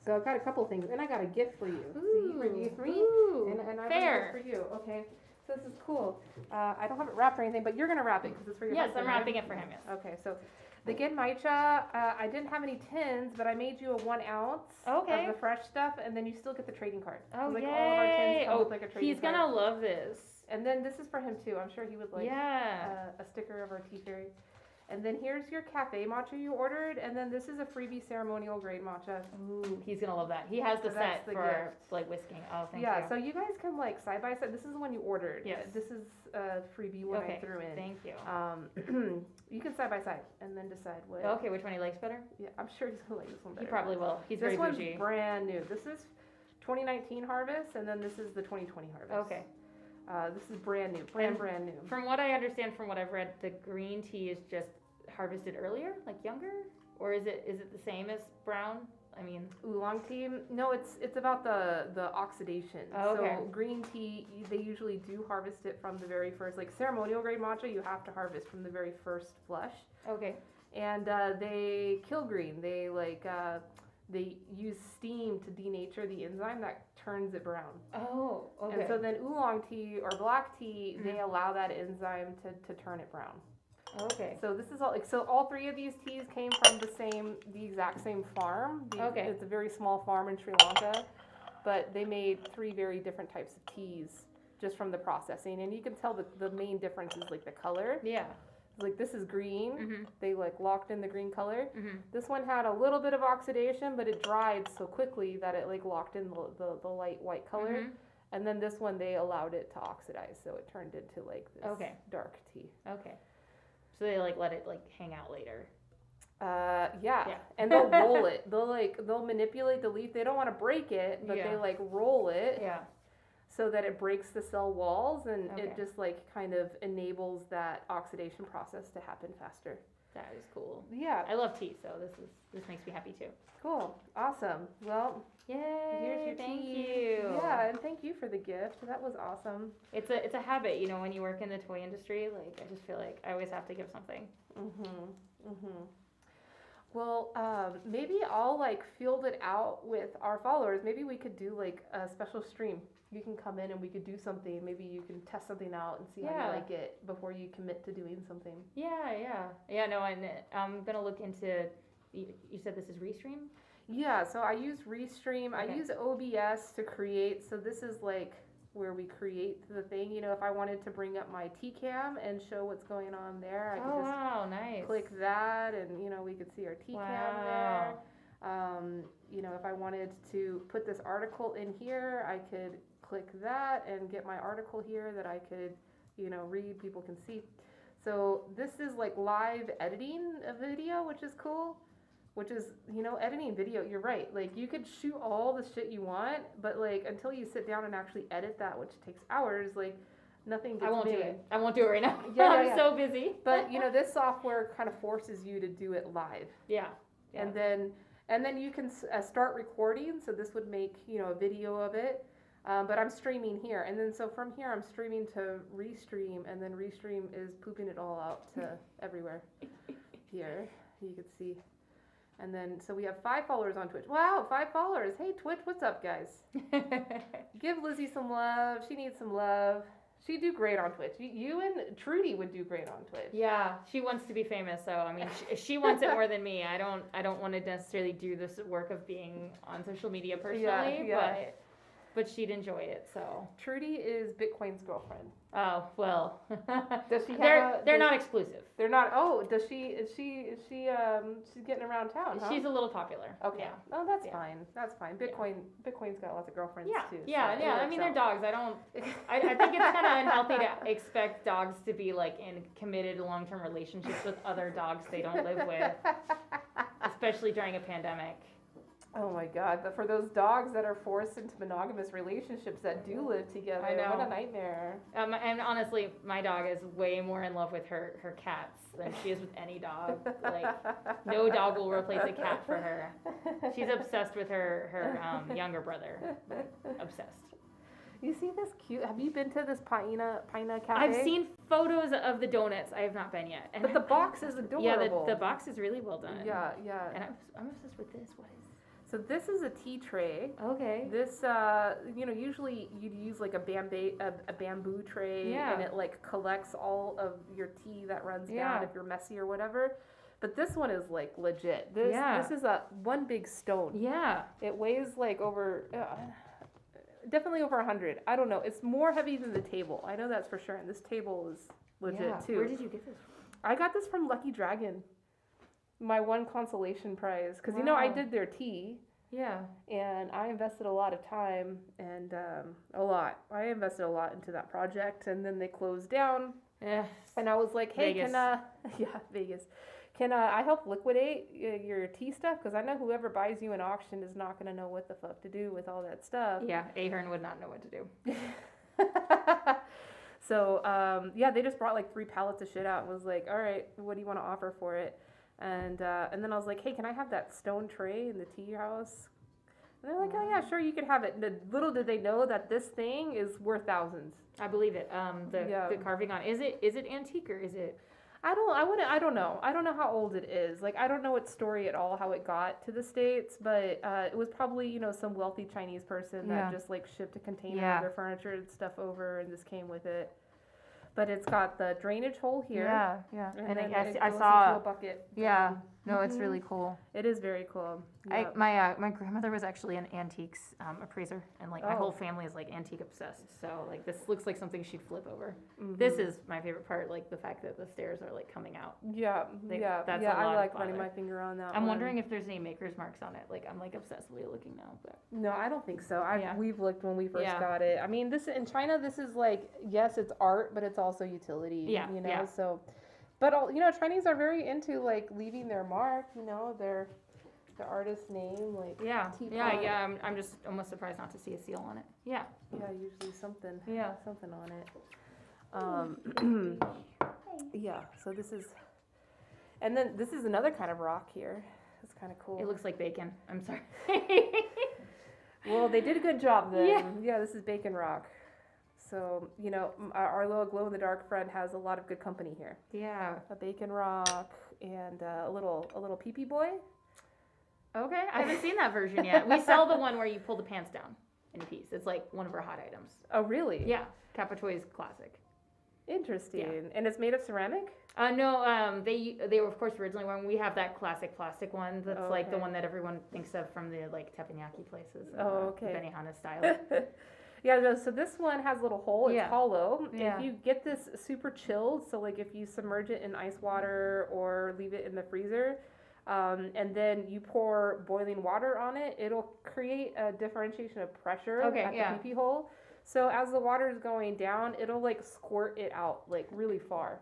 So I've got a couple things, and I got a gift for you. Ooh, See, for you, for me, ooh, and I have fair. a gift for you. Okay, so this is cool. I don't have it wrapped or anything, but you're gonna wrap it because it's for your Yes, husband, I'm right? wrapping it for him. Yes. Okay, so the Genmaicha, I didn't have any tins, but I made you a 1 ounce Okay. of the fresh stuff, and then you still get the trading card. Oh, like yay! all of our tins come with like a trading He's card. gonna love this. And then this is for him too. I'm sure he would like Yeah. a sticker of our tea fairy. And then here's your cafe matcha you ordered, and then this is a freebie ceremonial grade matcha. Ooh, he's gonna love that. He has the So that's set the for gift. like whisking. Oh, thank Yeah, you. so you guys can like side by side. This is the one you ordered. Yes. This is a freebie one I Okay, threw in. thank you. You can side by side and then decide what. Okay, which one he likes better? Yeah, I'm sure he's gonna like this one better. He probably will. He's This very one's bougie. brand new. This is 2019 harvest, and then this is the 2020 harvest. Okay. This is brand new. Brand new. From what I understand, from what I've read, the green tea is just harvested earlier, like younger, or is it the same as brown? I mean, Oolong tea? No, it's about the oxidation. Oh, okay. So green tea, they usually do harvest it from the very first, like ceremonial grade matcha, you have to harvest from the very first flush. okay. And they kill green. They they use steam to denature the enzyme that turns it brown. Oh, okay. And so then oolong tea or black tea, they allow that enzyme to turn it brown. Okay. So this is all. So all three of these teas came from the exact same farm. Okay. It's a very small farm in Sri Lanka, but they made 3 very different types of teas just from the processing, and you can tell the main difference is like the color. Yeah. Like this is green. Mhm. They like locked in the green color. Mhm. This one had a little bit of oxidation, but it dried so quickly that it like locked in the light white color. Mhm. And then this one they allowed it to oxidize, so it turned into like this Okay. dark tea. Okay. So they like let it like hang out later. Yeah. And they'll roll it. They'll manipulate the leaf. They don't want to break it, but Yeah. they like roll it. Yeah. so that it breaks the cell walls and Okay. it just like kind of enables that oxidation process to happen faster. That is cool. Yeah, I love tea, so this makes me happy too. cool. Awesome. Well, Yay! here's your Thank tea. you. Yeah, and thank you for the gift. That was awesome. It's a habit, you know, when you work in the toy industry. Like, I just feel like I always have to give something. Well, maybe I'll like field it out with our followers. Maybe we could do like a special stream. You can come in and we could do something. Maybe you can test something out and see how Yeah. you like it before you commit to doing something. Yeah. No, and I'm gonna look into. You said this is Restream. Yeah, so I use Restream. I Okay. use OBS to create. So this is like where we create the thing. You know, if I wanted to bring up my T-cam and show what's going on there, I could Oh just wow, nice. click that and, you know, we could see our T-cam there. You know, if I wanted to put this article in here, I could click that and get my article here that I could, you know, read, people can see. So this is like live editing a video, which is cool. Which is, you know, editing video, you're right. Like, you could shoot all the shit you want, but, like, until you sit down and actually edit that, which takes hours, like, nothing gets I won't do made. it. I won't do it right now. Yeah, I'm yeah. so busy. But, you know, this software kind of forces you to do it live. Yeah. And then you can start recording, so this would make, you know, a video of it. But I'm streaming here. And then so from here, I'm streaming to Restream, and then Restream is pooping it all out to everywhere. Here, you can see. And then, so we have 5 followers on Twitch. Wow, 5 followers. Hey, Twitch, what's up, guys? Give Lizzie some love. She needs some love. She'd do great on Twitch. You and Trudy would do great on Twitch. Yeah, she wants to be famous, so I mean, she wants it more than me. I don't want to necessarily do this work of being on social media personally, but she'd enjoy it. So Trudy is Bitcoin's girlfriend. oh well, Does she they're not exclusive. They're not. Oh, does she? Is she? She's getting around town. Huh? She's a little popular. Okay. Yeah. Oh, that's Yeah. fine. That's fine. Bitcoin's got lots of girlfriends Yeah, too. yeah. so it I works mean, they're out. dogs. I think it's kind of unhealthy to expect dogs to be like in committed long-term relationships with other dogs they don't live with, especially during a pandemic. Oh my God! But for those dogs that are forced into monogamous relationships that do live together, I know. what a nightmare. And honestly, my dog is way more in love with her cats than she is with any dog. Like, no dog will replace a cat for her. She's obsessed with her younger brother. Obsessed. You see this cute? Have you been to this Paina Cafe? I've seen photos of the donuts. I have not been yet. And But the box is adorable. Yeah, the box is really well done. Yeah. And I'm obsessed with this. What is So this is a tea tray. Okay. This, you know, usually you'd use like a bamboo tray, Yeah. and it like collects all of your tea that runs Yeah. down if you're messy or whatever. But this one is like legit. Yeah. This is one big stone. Yeah. It weighs like over, definitely over 100. I don't know. It's more heavy than the table. I know that's for sure. And this table is legit too. Where did you get this from? I got this from Lucky Dragon. My one consolation prize, because you know I Wow. did their tea. Yeah. And I invested a lot of time and I invested a lot into that project, and then they closed down. Yeah. And I was like, hey, Vegas. Vegas. Can I help liquidate your tea stuff? Because I know whoever buys you an auction is not going to know what the fuck to do with all that stuff. Yeah. Ahern would not know what to do. So, they just brought like 3 pallets of shit out and was like, all right, what do you want to offer for it? And then I was like, hey, can I have that stone tray in the tea house? And they're like, oh yeah, sure, you can have it. And little did they know that this thing is worth thousands. I believe it. Yeah. The carving on is it antique or is it? I don't know. I don't know how old it is. Like, I don't know its story at all, how it got to the States, but it was probably, you know, some wealthy Chinese person that just like shipped a container of their furniture and stuff over, and this came with it. But it's got the drainage hole here. Yeah. And then it I goes saw. into a bucket. Yeah. No, it's really cool. It is very cool. My Yeah. grandmother was actually an antiques appraiser, and like my whole family is like antique obsessed. So like this looks like something she'd flip over. This is my favorite part, like the fact that the stairs are like coming out. That's a lot I of like running bother. my finger on that. I'm one. wondering if there's any maker's marks on it. Like I'm like obsessively looking now, but No, I don't think so. We've looked when we first Yeah. got it. I mean, this in China, this is like, yes, it's art, but it's also utility. Yeah, You know, yeah. so, but all, you know, Chinese are very into like leaving their mark. You know, the artist's name, like Yeah, teapot. yeah. I'm just almost surprised not to see a seal on it. Yeah. Yeah, usually something. Yeah. Something on it. Yeah. So this is, and then this is another kind of rock here. It's kind of cool. It looks like bacon. I'm sorry. Well, they did a good job then. Yeah, this is bacon rock. So, you know, our little glow-in-the-dark friend has a lot of good company here. Yeah. A bacon rock and a little pee-pee boy. Okay, I haven't seen that version yet. We sell the one where you pull the pants down in a piece. It's like one of our hot items. Oh, really? Yeah, Kappa Toys classic. Interesting. Yeah. And it's made of ceramic? No, they were of course originally when we have that classic plastic one that's like the Okay. one that everyone thinks of from the like teppanyaki places. Oh, okay. Benihana style. Yeah, no, so this one has a little hole. It's Yeah. hollow. Yeah. If you get this super chilled, so like if you submerge it in ice water or leave it in the freezer, and then you pour boiling water on it, it'll create a differentiation of pressure at the pee-pee hole. So as the water is going down, it'll like squirt it out like really far.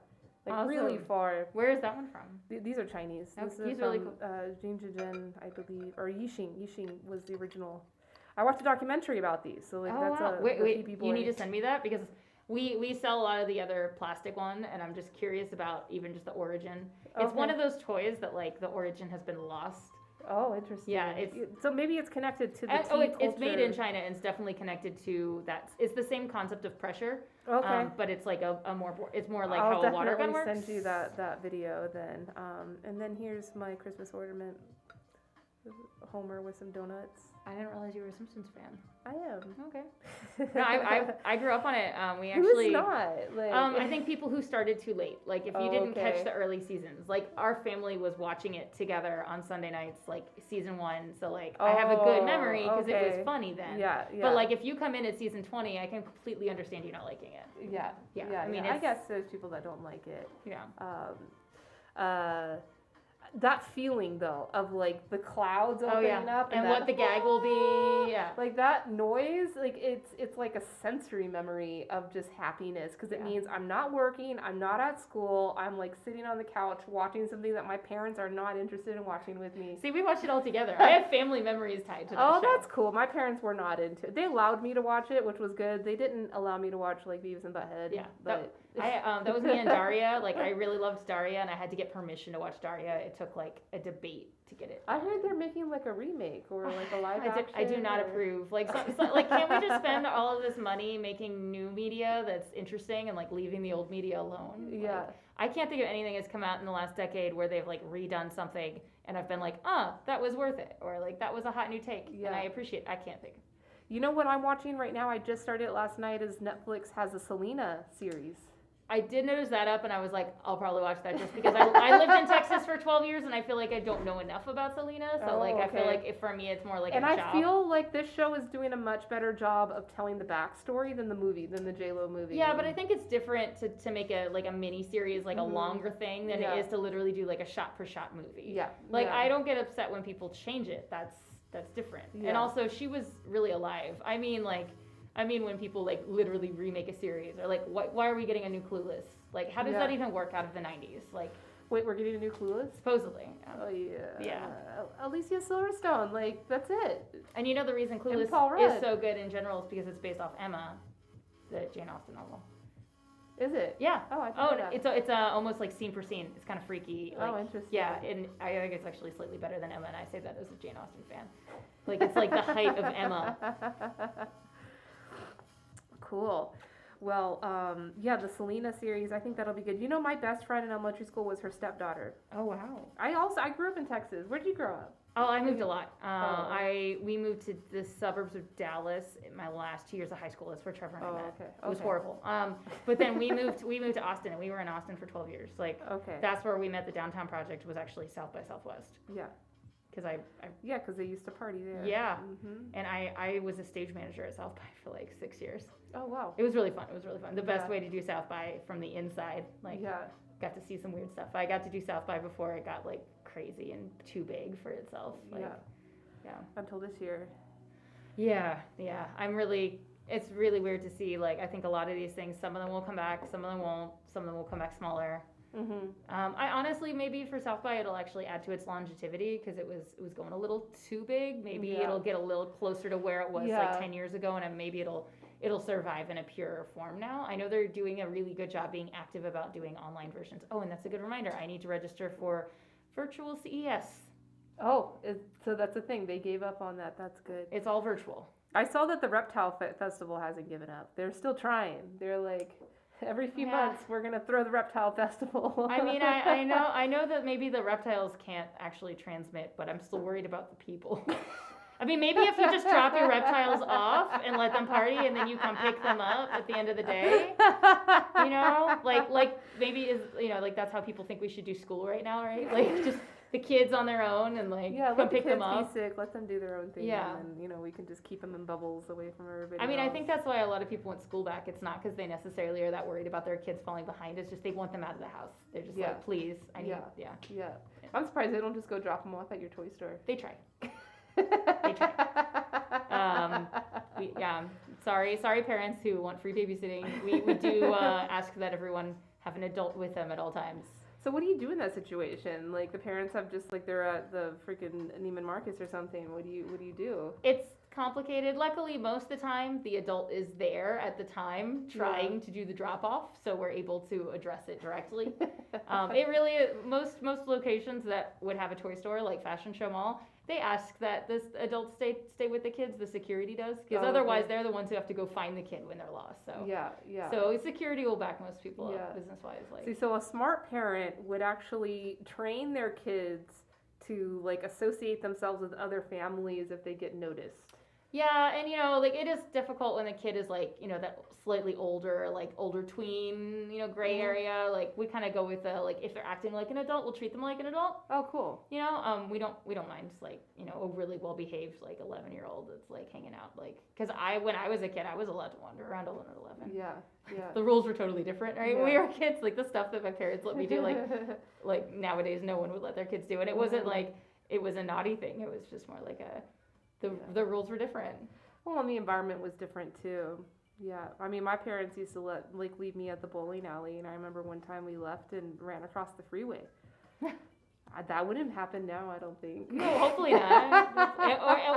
Like really Awesome. far. Where is that one from? These are Chinese. Oh, This is he's from really cool. Jinzhizhen, I believe, or Yixing. Yixing was the original. I watched a documentary about these, so like that's wow. a Wait, the pee-pee boy. you need to send me that because we sell a lot of the other plastic one, and I'm just curious about even just the origin. It's one of those toys that like the origin has been lost. Oh, interesting. Yeah, so maybe it's connected to the tea it's made in culture. China and it's definitely connected to that. It's the same concept of pressure. Okay. But it's like a more it's more like I'll how a water gun definitely works. send you that video then. And then here's my Christmas ornament. Homer with some donuts. I didn't realize you were a Simpsons fan. I am. Okay. No, I grew up on it. We Who's actually. not? Like, I think people who started too late. Like if you didn't okay. catch the early seasons, like our family was watching it together on Sunday nights, like season 1. So like I have a good memory because it okay. was funny then. Yeah. But like if you come in at season 20, I can completely understand you not liking it. Yeah. Yeah, I mean, I it's- guess there's people that don't like it. Yeah. That feeling though of like the clouds opening up and that, what the gag will be. Yeah. like that noise, like it's like a sensory memory of just happiness because it means I'm not working, I'm not at school, I'm like sitting on the couch watching something that my parents are not interested in watching with me. See, we watched it all together. I have family memories tied to that Oh, show. that's cool. My parents were not into it. They allowed me to watch it, which was good. They didn't allow me to watch like Beavis and Butthead. Yeah, but that was me and Daria. Like I really loved Daria, and I had to get permission to watch Daria. It took like a debate to get it. I heard they're making like a remake or like a live action. I do not or... approve. Like, like, can't we just spend all of this money making new media that's interesting and like leaving the old media alone? Yeah. Like, I can't think of anything that's come out in the last decade where they've like redone something and I've been like, that was worth it, or like that was a hot new take, and I appreciate it. I can't think. You know what I'm watching right now? I just started it last night. Is Netflix has a Selena series. I did notice that up, and I was like, I'll probably watch that just because I lived in Texas for 12 years, and I feel like I don't know enough about Selena. So, I feel like for me, it's more like and a I job. feel like this show is doing a much better job of telling the backstory than the movie, than the J-Lo movie. Yeah, but I think it's different to make a mini series, like a longer thing, than it is to literally do like a shot for shot movie. Yeah. Like I don't get upset when people change it. That's different. Yeah. And also, she was really alive. I mean, when people like literally remake a series, or like, why are we getting a new Clueless? Like, how does that even work out of the 90s? Like, wait, we're getting a new Clueless? supposedly. Oh yeah. Yeah. Alicia Silverstone, like that's it. And you know the reason Clueless Paul Rudd. is so good in general is because it's based off Emma, the Jane Austen novel. Is it? Yeah. Oh, I didn't know that. It's almost like scene for scene. It's kind of freaky. Like, Oh, interesting. Yeah, and I think it's actually slightly better than Emma, and I say that as a Jane Austen fan. Like it's like the height of Emma. Cool. Well, yeah, the Selena series, I think that'll be good. You know, my best friend in elementary school was her stepdaughter. Oh wow. I grew up in Texas. Where'd you grow up? Oh, I moved a lot. Oh. We moved to the suburbs of Dallas in my last 2 years of high school. That's where Trevor and I met. Okay. It was horrible. But then we moved to Austin, and we were in Austin for 12 years. Like Okay. that's where we met. The Downtown Project was actually South by Southwest. Yeah. Because Yeah, because they used to party there. yeah, Mm-hmm. and I was a stage manager at South by for like 6 years. Oh, wow. It was really fun. It was really fun. The best Yeah. way to do South by from the inside. Like, Yeah. got to see some weird stuff. I got to do South by before it got like crazy and too big for itself. Like, yeah. Until this year. Yeah. It's really weird to see. Like, I think a lot of these things, some of them will come back, some of them won't, some of them will come back smaller. I honestly, maybe for South by it'll actually add to its longevity because it was going a little too big. Maybe it'll get a little closer to where it was like 10 years ago, and maybe it'll survive in a purer form now. I know they're doing a really good job being active about doing online versions. Oh, and that's a good reminder. I need to register for virtual CES. Oh, so that's a thing. They gave up on that. That's good. It's all virtual. I saw that the Reptile Festival hasn't given up. They're still trying. They're like, every few months we're gonna throw the Reptile Festival. I mean, I know that maybe the reptiles can't actually transmit, but I'm still worried about the people. I mean, maybe if you just drop your reptiles off and let them party, and then you come pick them up at the end of the day, you know, like maybe like that's how people think we should do school right now, right? Like just the kids on their own and like come pick them up. Be sick, let them do their own thing, and then we can just keep them in bubbles away from everybody. I mean, I think that's why a lot of people want school back. It's not because they necessarily are that worried about their kids falling behind. It's just they want them out of the house. They're just like, please, I need, I'm surprised they don't just go drop them off at your toy store. They try. They try. Sorry parents who want free babysitting. We do ask that everyone have an adult with them at all times. So what do you do in that situation? Like the parents have just like they're at the freaking Neiman Marcus or something. What do you do? It's complicated. Luckily, most of the time the adult is there at the time trying to do the drop off, so we're able to address it directly. It really most locations that would have a toy store like Fashion Show Mall, they ask that this adult stay with the kids. The security does, because otherwise they're the ones who have to go find the kid when they're lost. So So security will back most people up business wise. Like so a smart parent would actually train their kids to like associate themselves with other families if they get noticed. Yeah, and like it is difficult when the kid is like, that slightly older, like older tween, gray area. Like we kind of go with the like if they're acting like an adult, we'll treat them like an adult. Oh, cool. We don't mind like a really well behaved like 11-year-old that's like hanging out like because when I was a kid I was allowed to wander around 11. Yeah. The rules were totally different, right? When we were kids, like the stuff that my parents let me do, like nowadays no one would let their kids do, and it wasn't like it was a naughty thing. It was just more like the rules were different. Well, and the environment was different too. Yeah, I mean, my parents used to leave me at the bowling alley, and I remember one time we left and ran across the freeway. That wouldn't happen now, I don't think. No, hopefully not.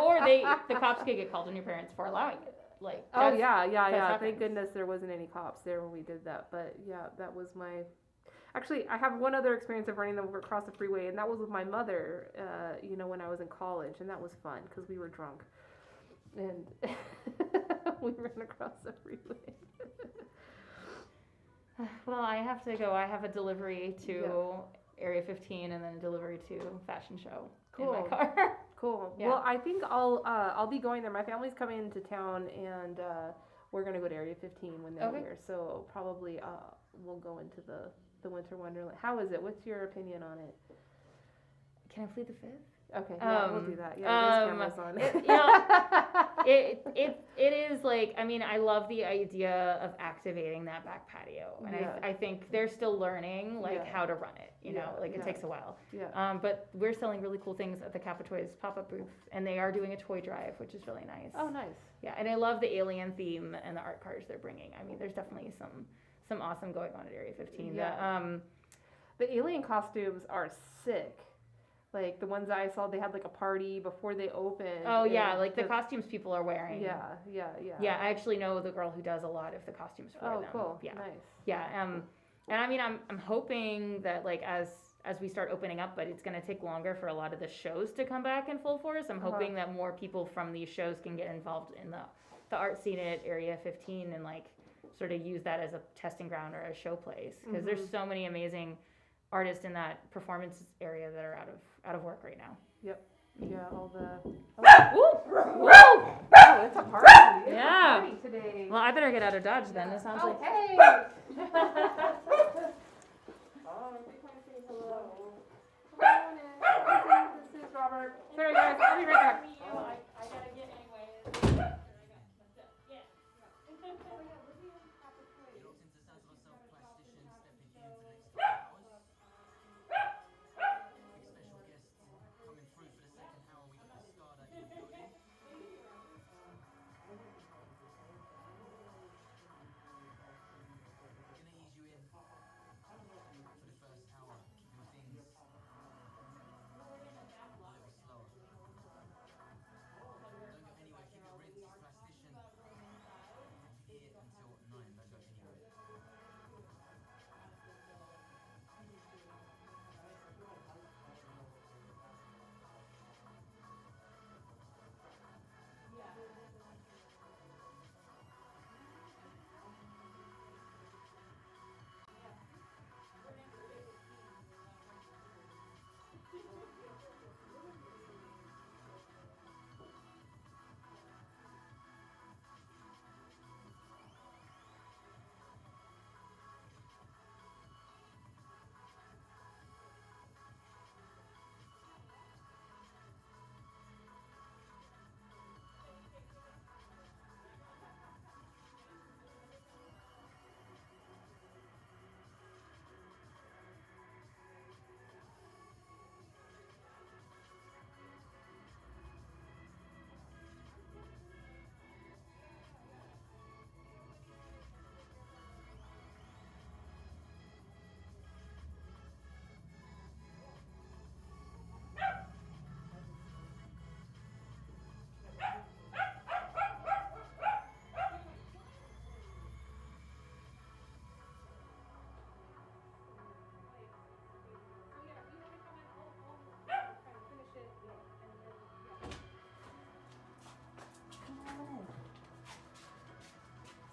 or the cops could get called on your parents for allowing it. Like Thank goodness there wasn't any cops there when we did that. But yeah, that was my. Actually, I have one other experience of running across the freeway, and that was with my mother. When I was in college, and that was fun because we were drunk, and we ran across the freeway. Well, I have to go. I have a delivery to Area 15, and then a delivery to Fashion Show in my car. Cool. Yeah. Well, I think I'll be going there. My family's coming into town, and we're gonna go to Area 15 when they're here. So probably we'll go into the Winter Wonderland. How is it? What's your opinion on it? Can I plead the fifth? Okay, we'll do that. Yeah, there's cameras on. It is like, I mean, I love the idea of activating that back patio, and I think they're still learning how to run it. It takes a while. Yeah. But we're selling really cool things at the Kappa Toys pop-up booth, and they are doing a toy drive, which is really nice. Oh, nice. Yeah, and I love the alien theme and the art cars they're bringing. I mean, there's definitely some awesome going on at Area 15. Yeah. The alien costumes are sick. Like the ones I saw, they had like a party before they opened. Oh yeah, like the costumes people are wearing. Yeah. Yeah, I actually know the girl who does a lot of the costumes for them. Oh, cool. Yeah. Nice. Yeah. And I mean, I'm hoping that like as we start opening up, but it's going to take longer for a lot of the shows to come back in full force. I'm hoping that more people from these shows can get involved in the art scene at Area 15 and like sort of use that as a testing ground or a show place because there's so many amazing artists in that performance area that are out of work right now. Yep. Yeah, all the. Woo! Oh, it's a party. It's a party today. Well, I better get out of Dodge then. It sounds like. Hey. Hello. This is Robert. Sorry guys, I'll be right back. I gotta get anyway.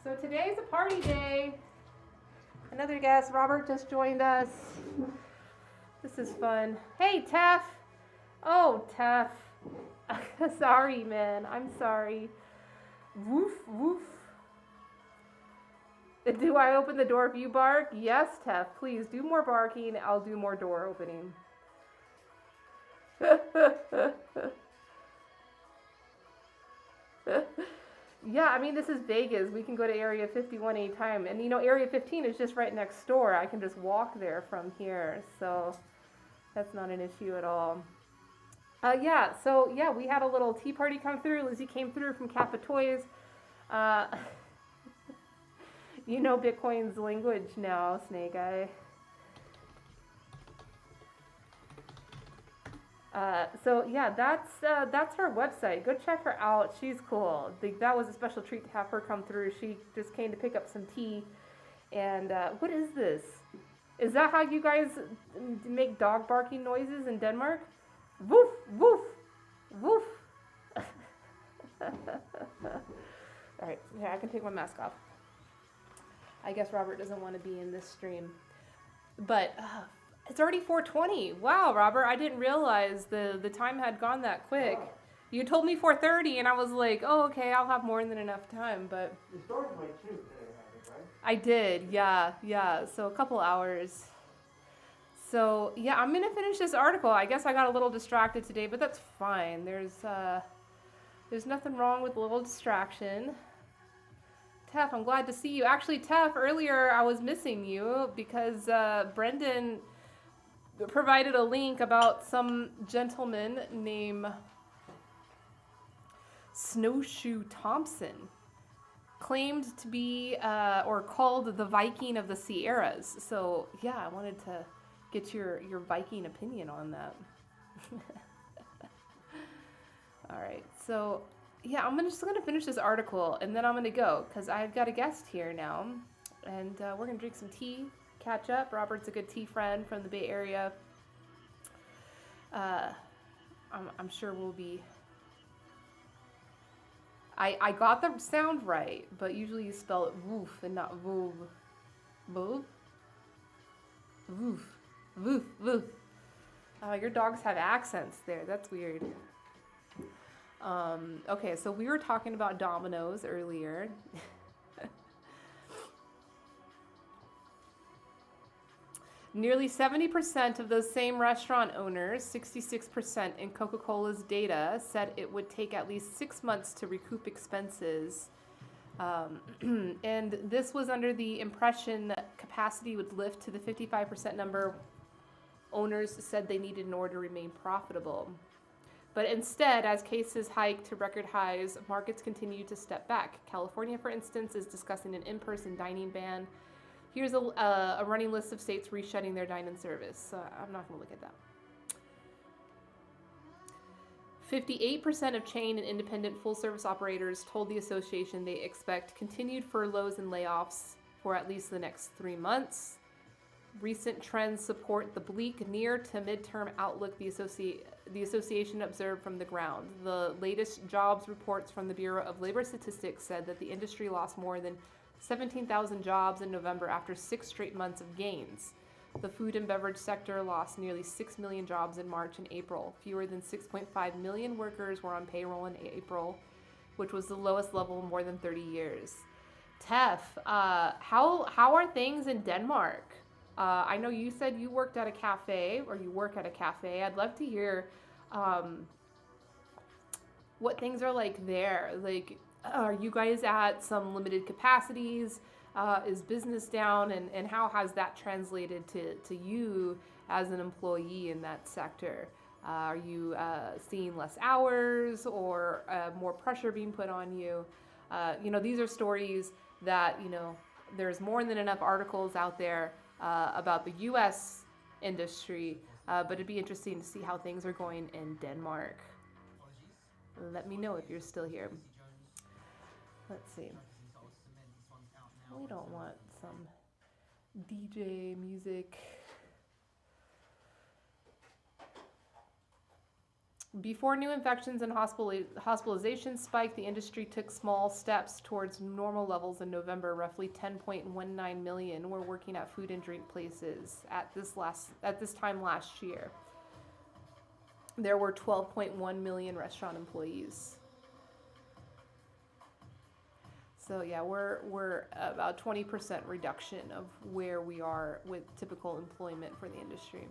So today's a party day. Another guest, Robert, just joined us. This is fun. Hey, Tef. Oh, Tef. Sorry, man. I'm sorry. Woof, woof. Do I open the door if you bark? Yes, Tef. Please do more barking. I'll do more door opening. Yeah, I mean, this is Vegas. We can go to Area 51 anytime. And, you know, Area 15 is just right next door. I can just walk there from here. So that's not an issue at all. So we had a little tea party come through. Lizzie came through from Kappa Toys. You know Bitcoin's language now, Snake Eye. That's her website. Go check her out. She's cool. That was a special treat to have her come through. She just came to pick up some tea. And what is this? Is that how you guys make dog barking noises in Denmark? Woof, woof, woof. All right, yeah, I can take my mask off. I guess Robert doesn't want to be in this stream. But it's already 4:20. Wow, Robert, I didn't realize the time had gone that quick. You told me 4:30, and I was like, oh, okay, I'll have more than enough time. But You started like 2 today, right? I did, yeah. So a couple hours. So yeah, I'm gonna finish this article. I guess I got a little distracted today, but that's fine. There's nothing wrong with a little distraction. Tef, I'm glad to see you. Actually, Tef, earlier I was missing you because Brendan provided a link about some gentleman named Snowshoe Thompson, claimed to be or called the Viking of the Sierras. So yeah, I wanted to get your Viking opinion on that. All right, so yeah, I'm just gonna finish this article and then I'm gonna go because I've got a guest here now, and we're gonna drink some tea, catch up. Robert's a good tea friend from the Bay Area. I'm sure we'll be. I got the sound right, but usually you spell it woof and not voov. Voov? Woof. Woof. Woof. Your dogs have accents there. That's weird. Okay, so we were talking about Domino's earlier. Nearly 70% of those same restaurant owners, 66% in Coca-Cola's data, said it would take at least 6 months to recoup expenses. And this was under the impression that capacity would lift to the 55% number owners said they needed in order to remain profitable. But instead, as cases hike to record highs, markets continue to step back. California, for instance, is discussing an in-person dining ban. Here's a running list of states reshutting their dine-in service. So I'm not going to look at that. 58% of chain and independent full-service operators told the association they expect continued furloughs and layoffs for at least the next 3 months. Recent trends support the bleak near to midterm outlook the association observed from the ground. The latest jobs reports from the Bureau of Labor Statistics said that the industry lost more than 17,000 jobs in November after 6 straight months of gains. The food and beverage sector lost nearly 6 million jobs in March and April. Fewer than 6.5 million workers were on payroll in April, which was the lowest level in more than 30 years. Tef, how are things in Denmark? I know you said you worked at a cafe, or you work at a cafe. I'd love to hear what things are like there. Like, are you guys at some limited capacities? Is business down? And how has that translated to you as an employee in that sector? Are you seeing less hours or more pressure being put on you? These are stories that, there's more than enough articles out there about the U.S. industry, but it'd be interesting to see how things are going in Denmark. Let me know if you're still here. Let's see. We don't want some DJ music. Before new infections and hospitalizations spiked, the industry took small steps towards normal levels in November. Roughly 10.19 million were working at food and drink places at this time last year. There were 12.1 million restaurant employees. So yeah, we're about 20% reduction of where we are with typical employment for the industry.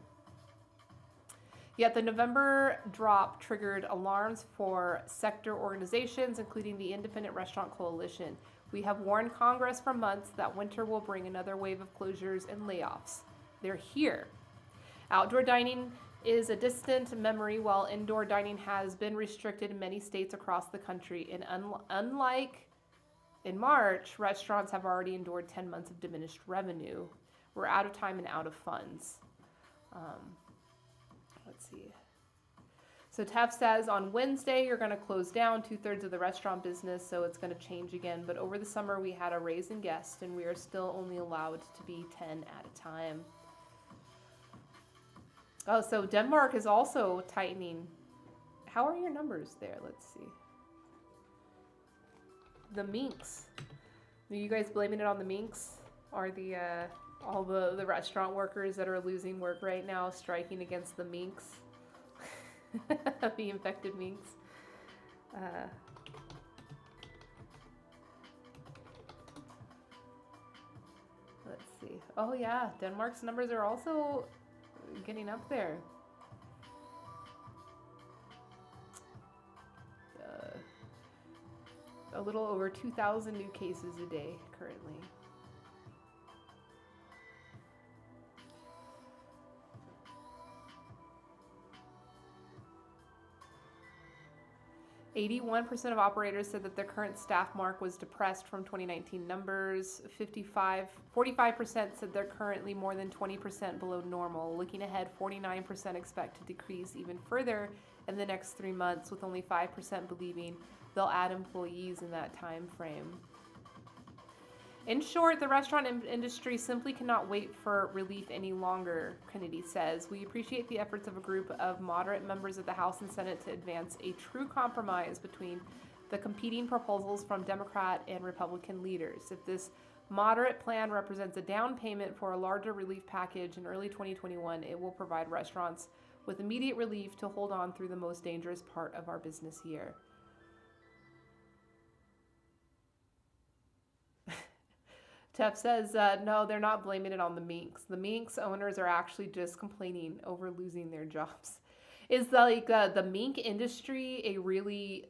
Yet the November drop triggered alarms for sector organizations, including the Independent Restaurant Coalition. We have warned Congress for months that winter will bring another wave of closures and layoffs. They're here. Outdoor dining is a distant memory, while indoor dining has been restricted in many states across the country. And unlike in March, restaurants have already endured 10 months of diminished revenue. We're out of time and out of funds. Let's see. So TEF says on Wednesday, you're going to close down 2/3 of the restaurant business, so it's going to change again. But over the summer, we had a raise in guests, and we are still only allowed to be 10 at a time. Oh, so Denmark is also tightening. How are your numbers there? Let's see. The Minks. Are you guys blaming it on the Minks? Or the all the restaurant workers that are losing work right now striking against the Minks? The infected Minks. Let's see. Oh yeah, Denmark's numbers are also getting up there. A little over 2,000 new cases a day currently. 81% of operators said that their current staff mark was depressed from 2019 numbers. 45% said they're currently more than 20% below normal. Looking ahead, 49% expect to decrease even further in the next 3 months, with only 5% believing they'll add employees in that time frame. In short, the restaurant industry simply cannot wait for relief any longer, Kennedy says. We appreciate the efforts of a group of moderate members of the House and Senate to advance a true compromise between the competing proposals from Democrat and Republican leaders. If this moderate plan represents a down payment for a larger relief package in early 2021, it will provide restaurants with immediate relief to hold on through the most dangerous part of our business year. Tef says, no, they're not blaming it on the Minks. The Minks owners are actually just complaining over losing their jobs. Is the Mink industry a really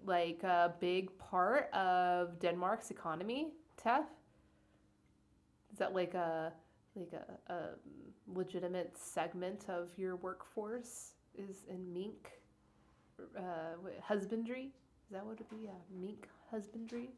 big part of Denmark's economy, Tef? Is that like a legitimate segment of your workforce is in mink husbandry? Is that what it would be? Mink husbandry?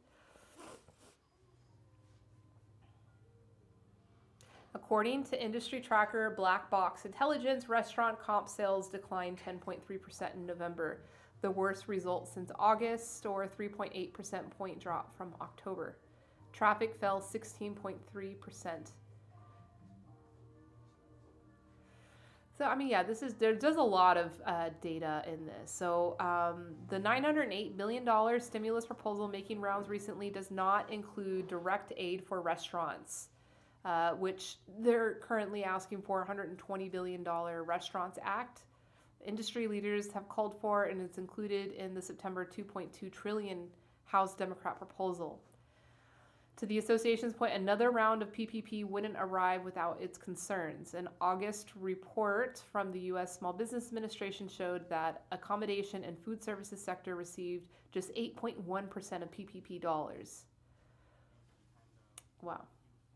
According to industry tracker Black Box Intelligence, restaurant comp sales declined 10.3% in November, the worst result since August, or a 3.8% point drop from October. Traffic fell 16.3%. So, I mean, yeah, there's a lot of data in this. So, the $908 million stimulus proposal making rounds recently does not include direct aid for restaurants, which they're currently asking for $120 billion Restaurants Act. Industry leaders have called for, and it's included in the September $2.2 trillion House Democrat proposal. To the association's point, another round of PPP wouldn't arrive without its concerns. An August report from the U.S. Small Business Administration showed that accommodation and food services sector received just 8.1% of PPP dollars. Wow.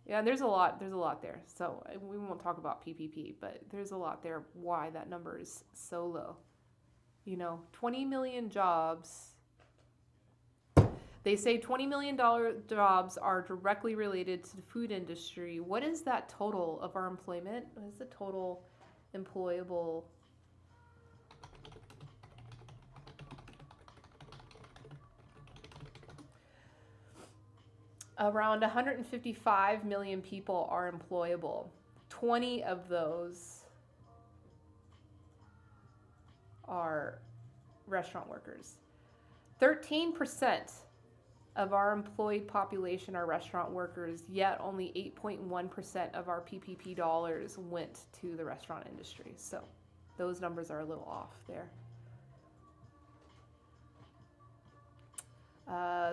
Yeah, and there's a lot there. So we won't talk about PPP, but there's a lot there why that number is so low. 20 million jobs. They say $20 million jobs are directly related to the food industry. What is that total of our employment? What is the total employable? Around 155 million people are employable. 20 of those are restaurant workers. 13% of our employed population are restaurant workers, yet only 8.1% of our PPP dollars went to the restaurant industry. So those numbers are a little off there.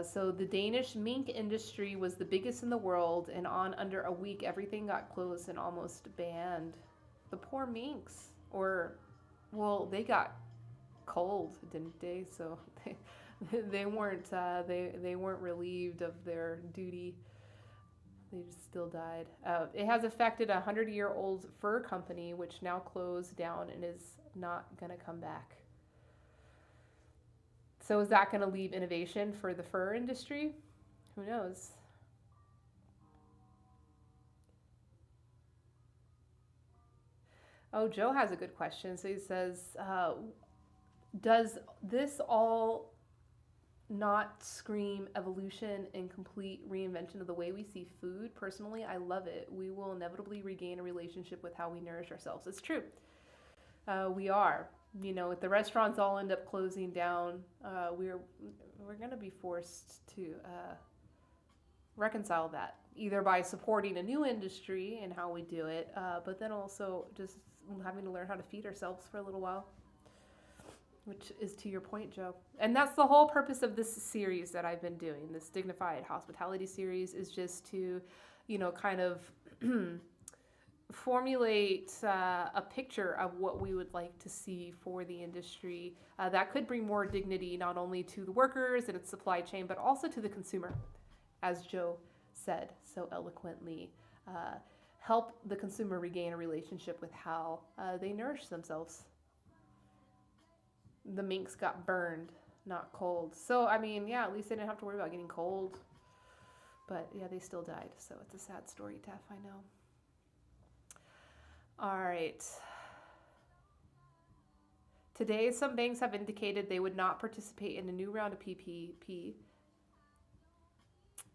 So the Danish Mink industry was the biggest in the world, and on under a week, everything got closed and almost banned. The poor minks, they got cold, didn't they? So they weren't they weren't relieved of their duty. They just still died. It has affected a 100-year-old fur company, which now closed down and is not going to come back. So is that going to leave innovation for the fur industry? Who knows? Oh, Joe has a good question. So he says, does this all not scream evolution and complete reinvention of the way we see food? Personally, I love it. We will inevitably regain a relationship with how we nourish ourselves. It's true. We are. You know, if the restaurants all end up closing down, we're going to be forced to reconcile that, either by supporting a new industry and how we do it, but then also just having to learn how to feed ourselves for a little while, which is to your point, Joe. And that's the whole purpose of this series that I've been doing, this Dignified Hospitality series, is just to, you know, kind of formulate a picture of what we would like to see for the industry that could bring more dignity not only to the workers and its supply chain, but also to the consumer, as Joe said so eloquently. Help the consumer regain a relationship with how they nourish themselves. The minks got burned, not cold. So, I mean, yeah, at least they didn't have to worry about getting cold. But, yeah, they still died. So it's a sad story, Tef, I know. All right. Today, some banks have indicated they would not participate in a new round of PPP.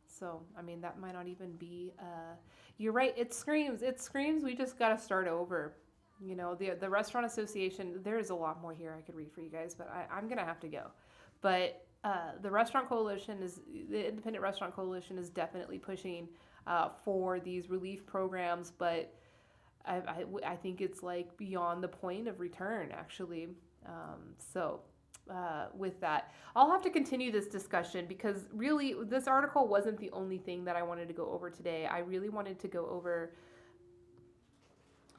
So, I mean, that might not even be, you're right. It screams. We just got to start over. You know, the Restaurant Association, there's a lot more here I could read for you guys, but I'm going to have to go. But the the Independent Restaurant Coalition is definitely pushing for these relief programs, but I think it's like beyond the point of return, actually. With that, I'll have to continue this discussion because really this article wasn't the only thing that I wanted to go over today. I really wanted to go over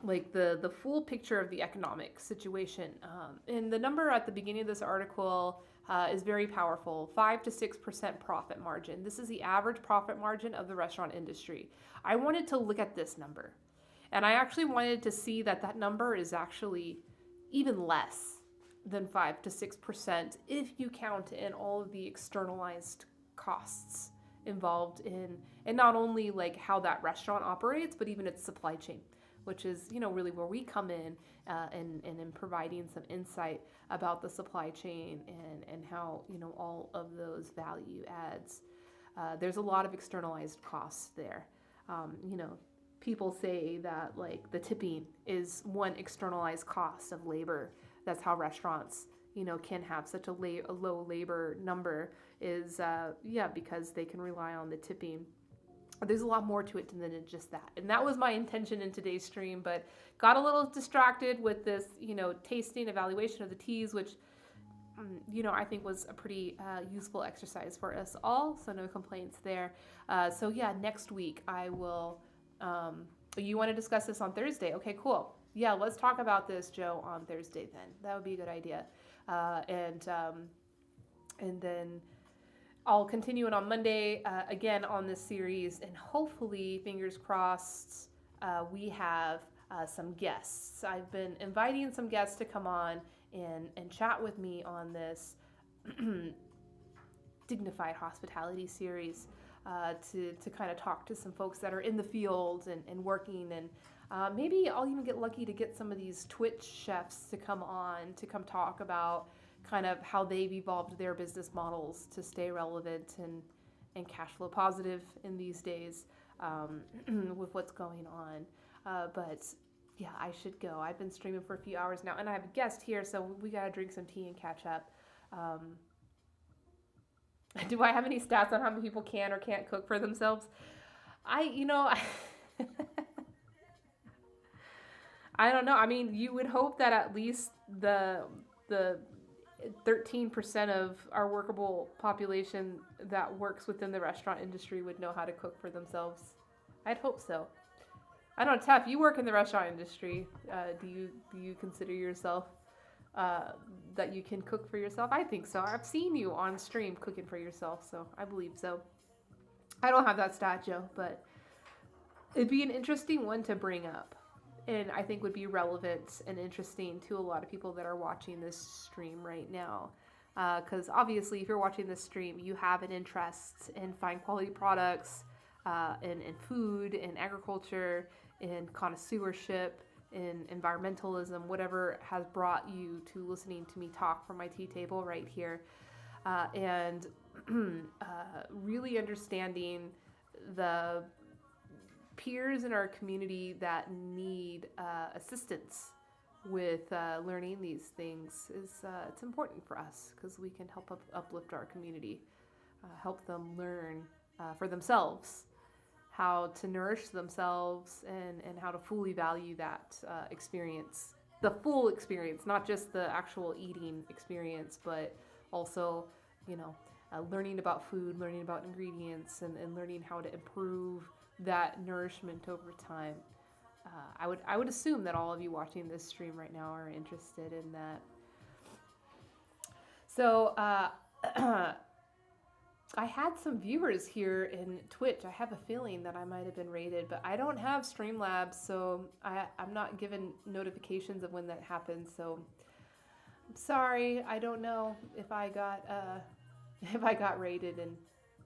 like the full picture of the economic situation. And the number at the beginning of this article is very powerful, 5 to 6% profit margin. This is the average profit margin of the restaurant industry. I wanted to look at this number. And I actually wanted to see that number is actually even less than 5 to 6% if you count in all of the externalized costs involved in, and not only like how that restaurant operates, but even its supply chain, which is, you know, really where we come in and in providing some insight about the supply chain and how, you know, all of those value adds. There's a lot of externalized costs there. You know, people say that like the tipping is one externalized cost of labor. That's how restaurants, you know, can have such a low labor number is, because they can rely on the tipping. There's a lot more to it than just that. And that was my intention in today's stream, but got a little distracted with this, you know, tasting evaluation of the teas, which, you know, I think was a pretty useful exercise for us all. So no complaints there. Next week I will, you want to discuss this on Thursday? Okay, cool. Yeah, let's talk about this, Joe, on Thursday then. That would be a good idea. And then I'll continue it on Monday again on this series, and hopefully, fingers crossed, we have some guests. I've been inviting some guests to come on and chat with me on this Dignified Hospitality series to kind of talk to some folks that are in the field and working, and maybe I'll even get lucky to get some of these Twitch chefs to come on to come talk about kind of how they've evolved their business models to stay relevant and cash flow positive in these days with what's going on. But yeah, I should go. I've been streaming for a few hours now, and I have a guest here, so we got to drink some tea and catch up. Do I have any stats on how many people can or can't cook for themselves? I don't know. I mean, you would hope that at least the 13% of our workable population that works within the restaurant industry would know how to cook for themselves. I'd hope so. I don't know, Tef, you work in the restaurant industry. Do you consider yourself that you can cook for yourself? I think so. I've seen you on stream cooking for yourself, so I believe so. I don't have that stat, Joe, but it'd be an interesting one to bring up. And I think would be relevant and interesting to a lot of people that are watching this stream right now. Because obviously, if you're watching this stream, you have an interest in fine quality products, in food, in agriculture, in connoisseurship, in environmentalism, whatever has brought you to listening to me talk from my tea table right here. And really understanding the peers in our community that need assistance with learning these things is it's important for us because we can help uplift our community, help them learn for themselves how to nourish themselves and how to fully value that experience, the full experience, not just the actual eating experience, but also, learning about food, learning about ingredients, and learning how to improve that nourishment over time. I would assume that all of you watching this stream right now are interested in that. So I had some viewers here in Twitch. I have a feeling that I might have been rated, but I don't have Streamlabs, so I'm not given notifications of when that happens. So I'm sorry. I don't know if I got rated and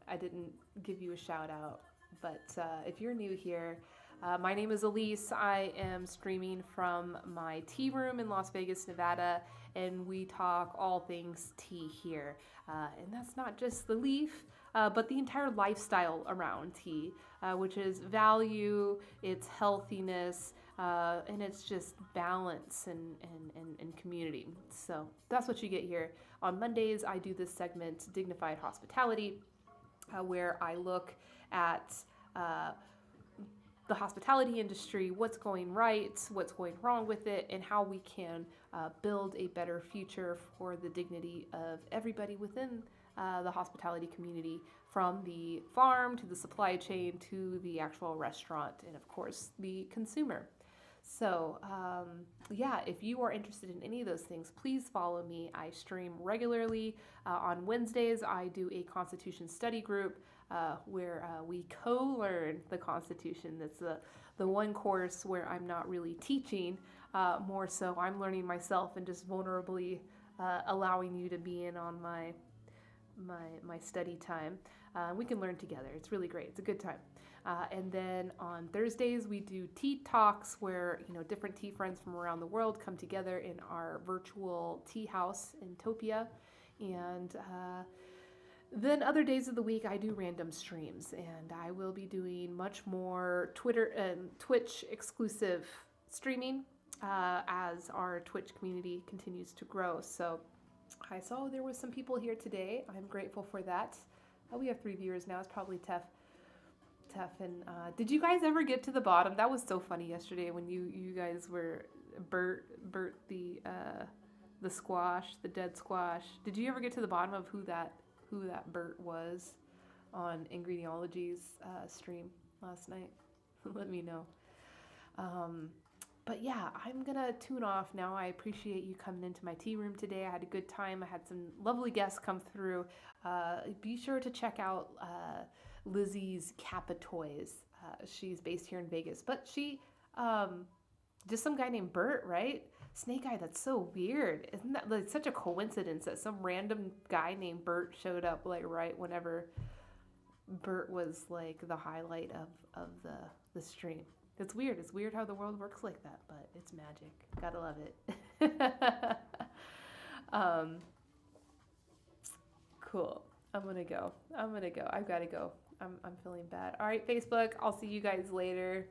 I didn't give you a shout out. But if you're new here, my name is Elise. I am streaming from my tea room in Las Vegas, Nevada, and we talk all things tea here. And that's not just the leaf, but the entire lifestyle around tea, which is value, its healthiness, and it's just balance and community. So that's what you get here. On Mondays, I do this segment, Dignified Hospitality, where I look at the hospitality industry, what's going right, what's going wrong with it, and how we can build a better future for the dignity of everybody within the hospitality community, from the farm to the supply chain to the actual restaurant and, of course, the consumer. So, if you are interested in any of those things, please follow me. I stream regularly. On Wednesdays, I do a Constitution study group where we co-learn the Constitution. That's the one course where I'm not really teaching, more so I'm learning myself and just vulnerably allowing you to be in on my study time. We can learn together. It's really great. It's a good time. And then on Thursdays, we do tea talks where, different tea friends from around the world come together in our virtual tea house in Topia. And then other days of the week, I do random streams, and I will be doing much more Twitter and Twitch exclusive streaming as our Twitch community continues to grow. So I saw there was some people here today. I'm grateful for that. We have 3 viewers now. It's probably Tef. And did you guys ever get to the bottom? That was so funny yesterday when you guys were Bert the squash, the dead squash. Did you ever get to the bottom of who that Bert was on Ingrediology's stream last night? Let me know. But yeah, I'm gonna tune off now. I appreciate you coming into my tea room today. I had a good time. I had some lovely guests come through. Be sure to check out Lizzie's Kappa Toys. She's based here in Vegas, but she just some guy named Bert, right? Snake Eye, that's so weird. Isn't that like such a coincidence that some random guy named Bert showed up like right whenever Bert was like the highlight of the stream. It's weird. It's weird how the world works like that, but it's magic. Gotta love it. Cool. I'm gonna go. I've gotta go. I'm feeling bad. All right, Facebook. I'll see you guys later.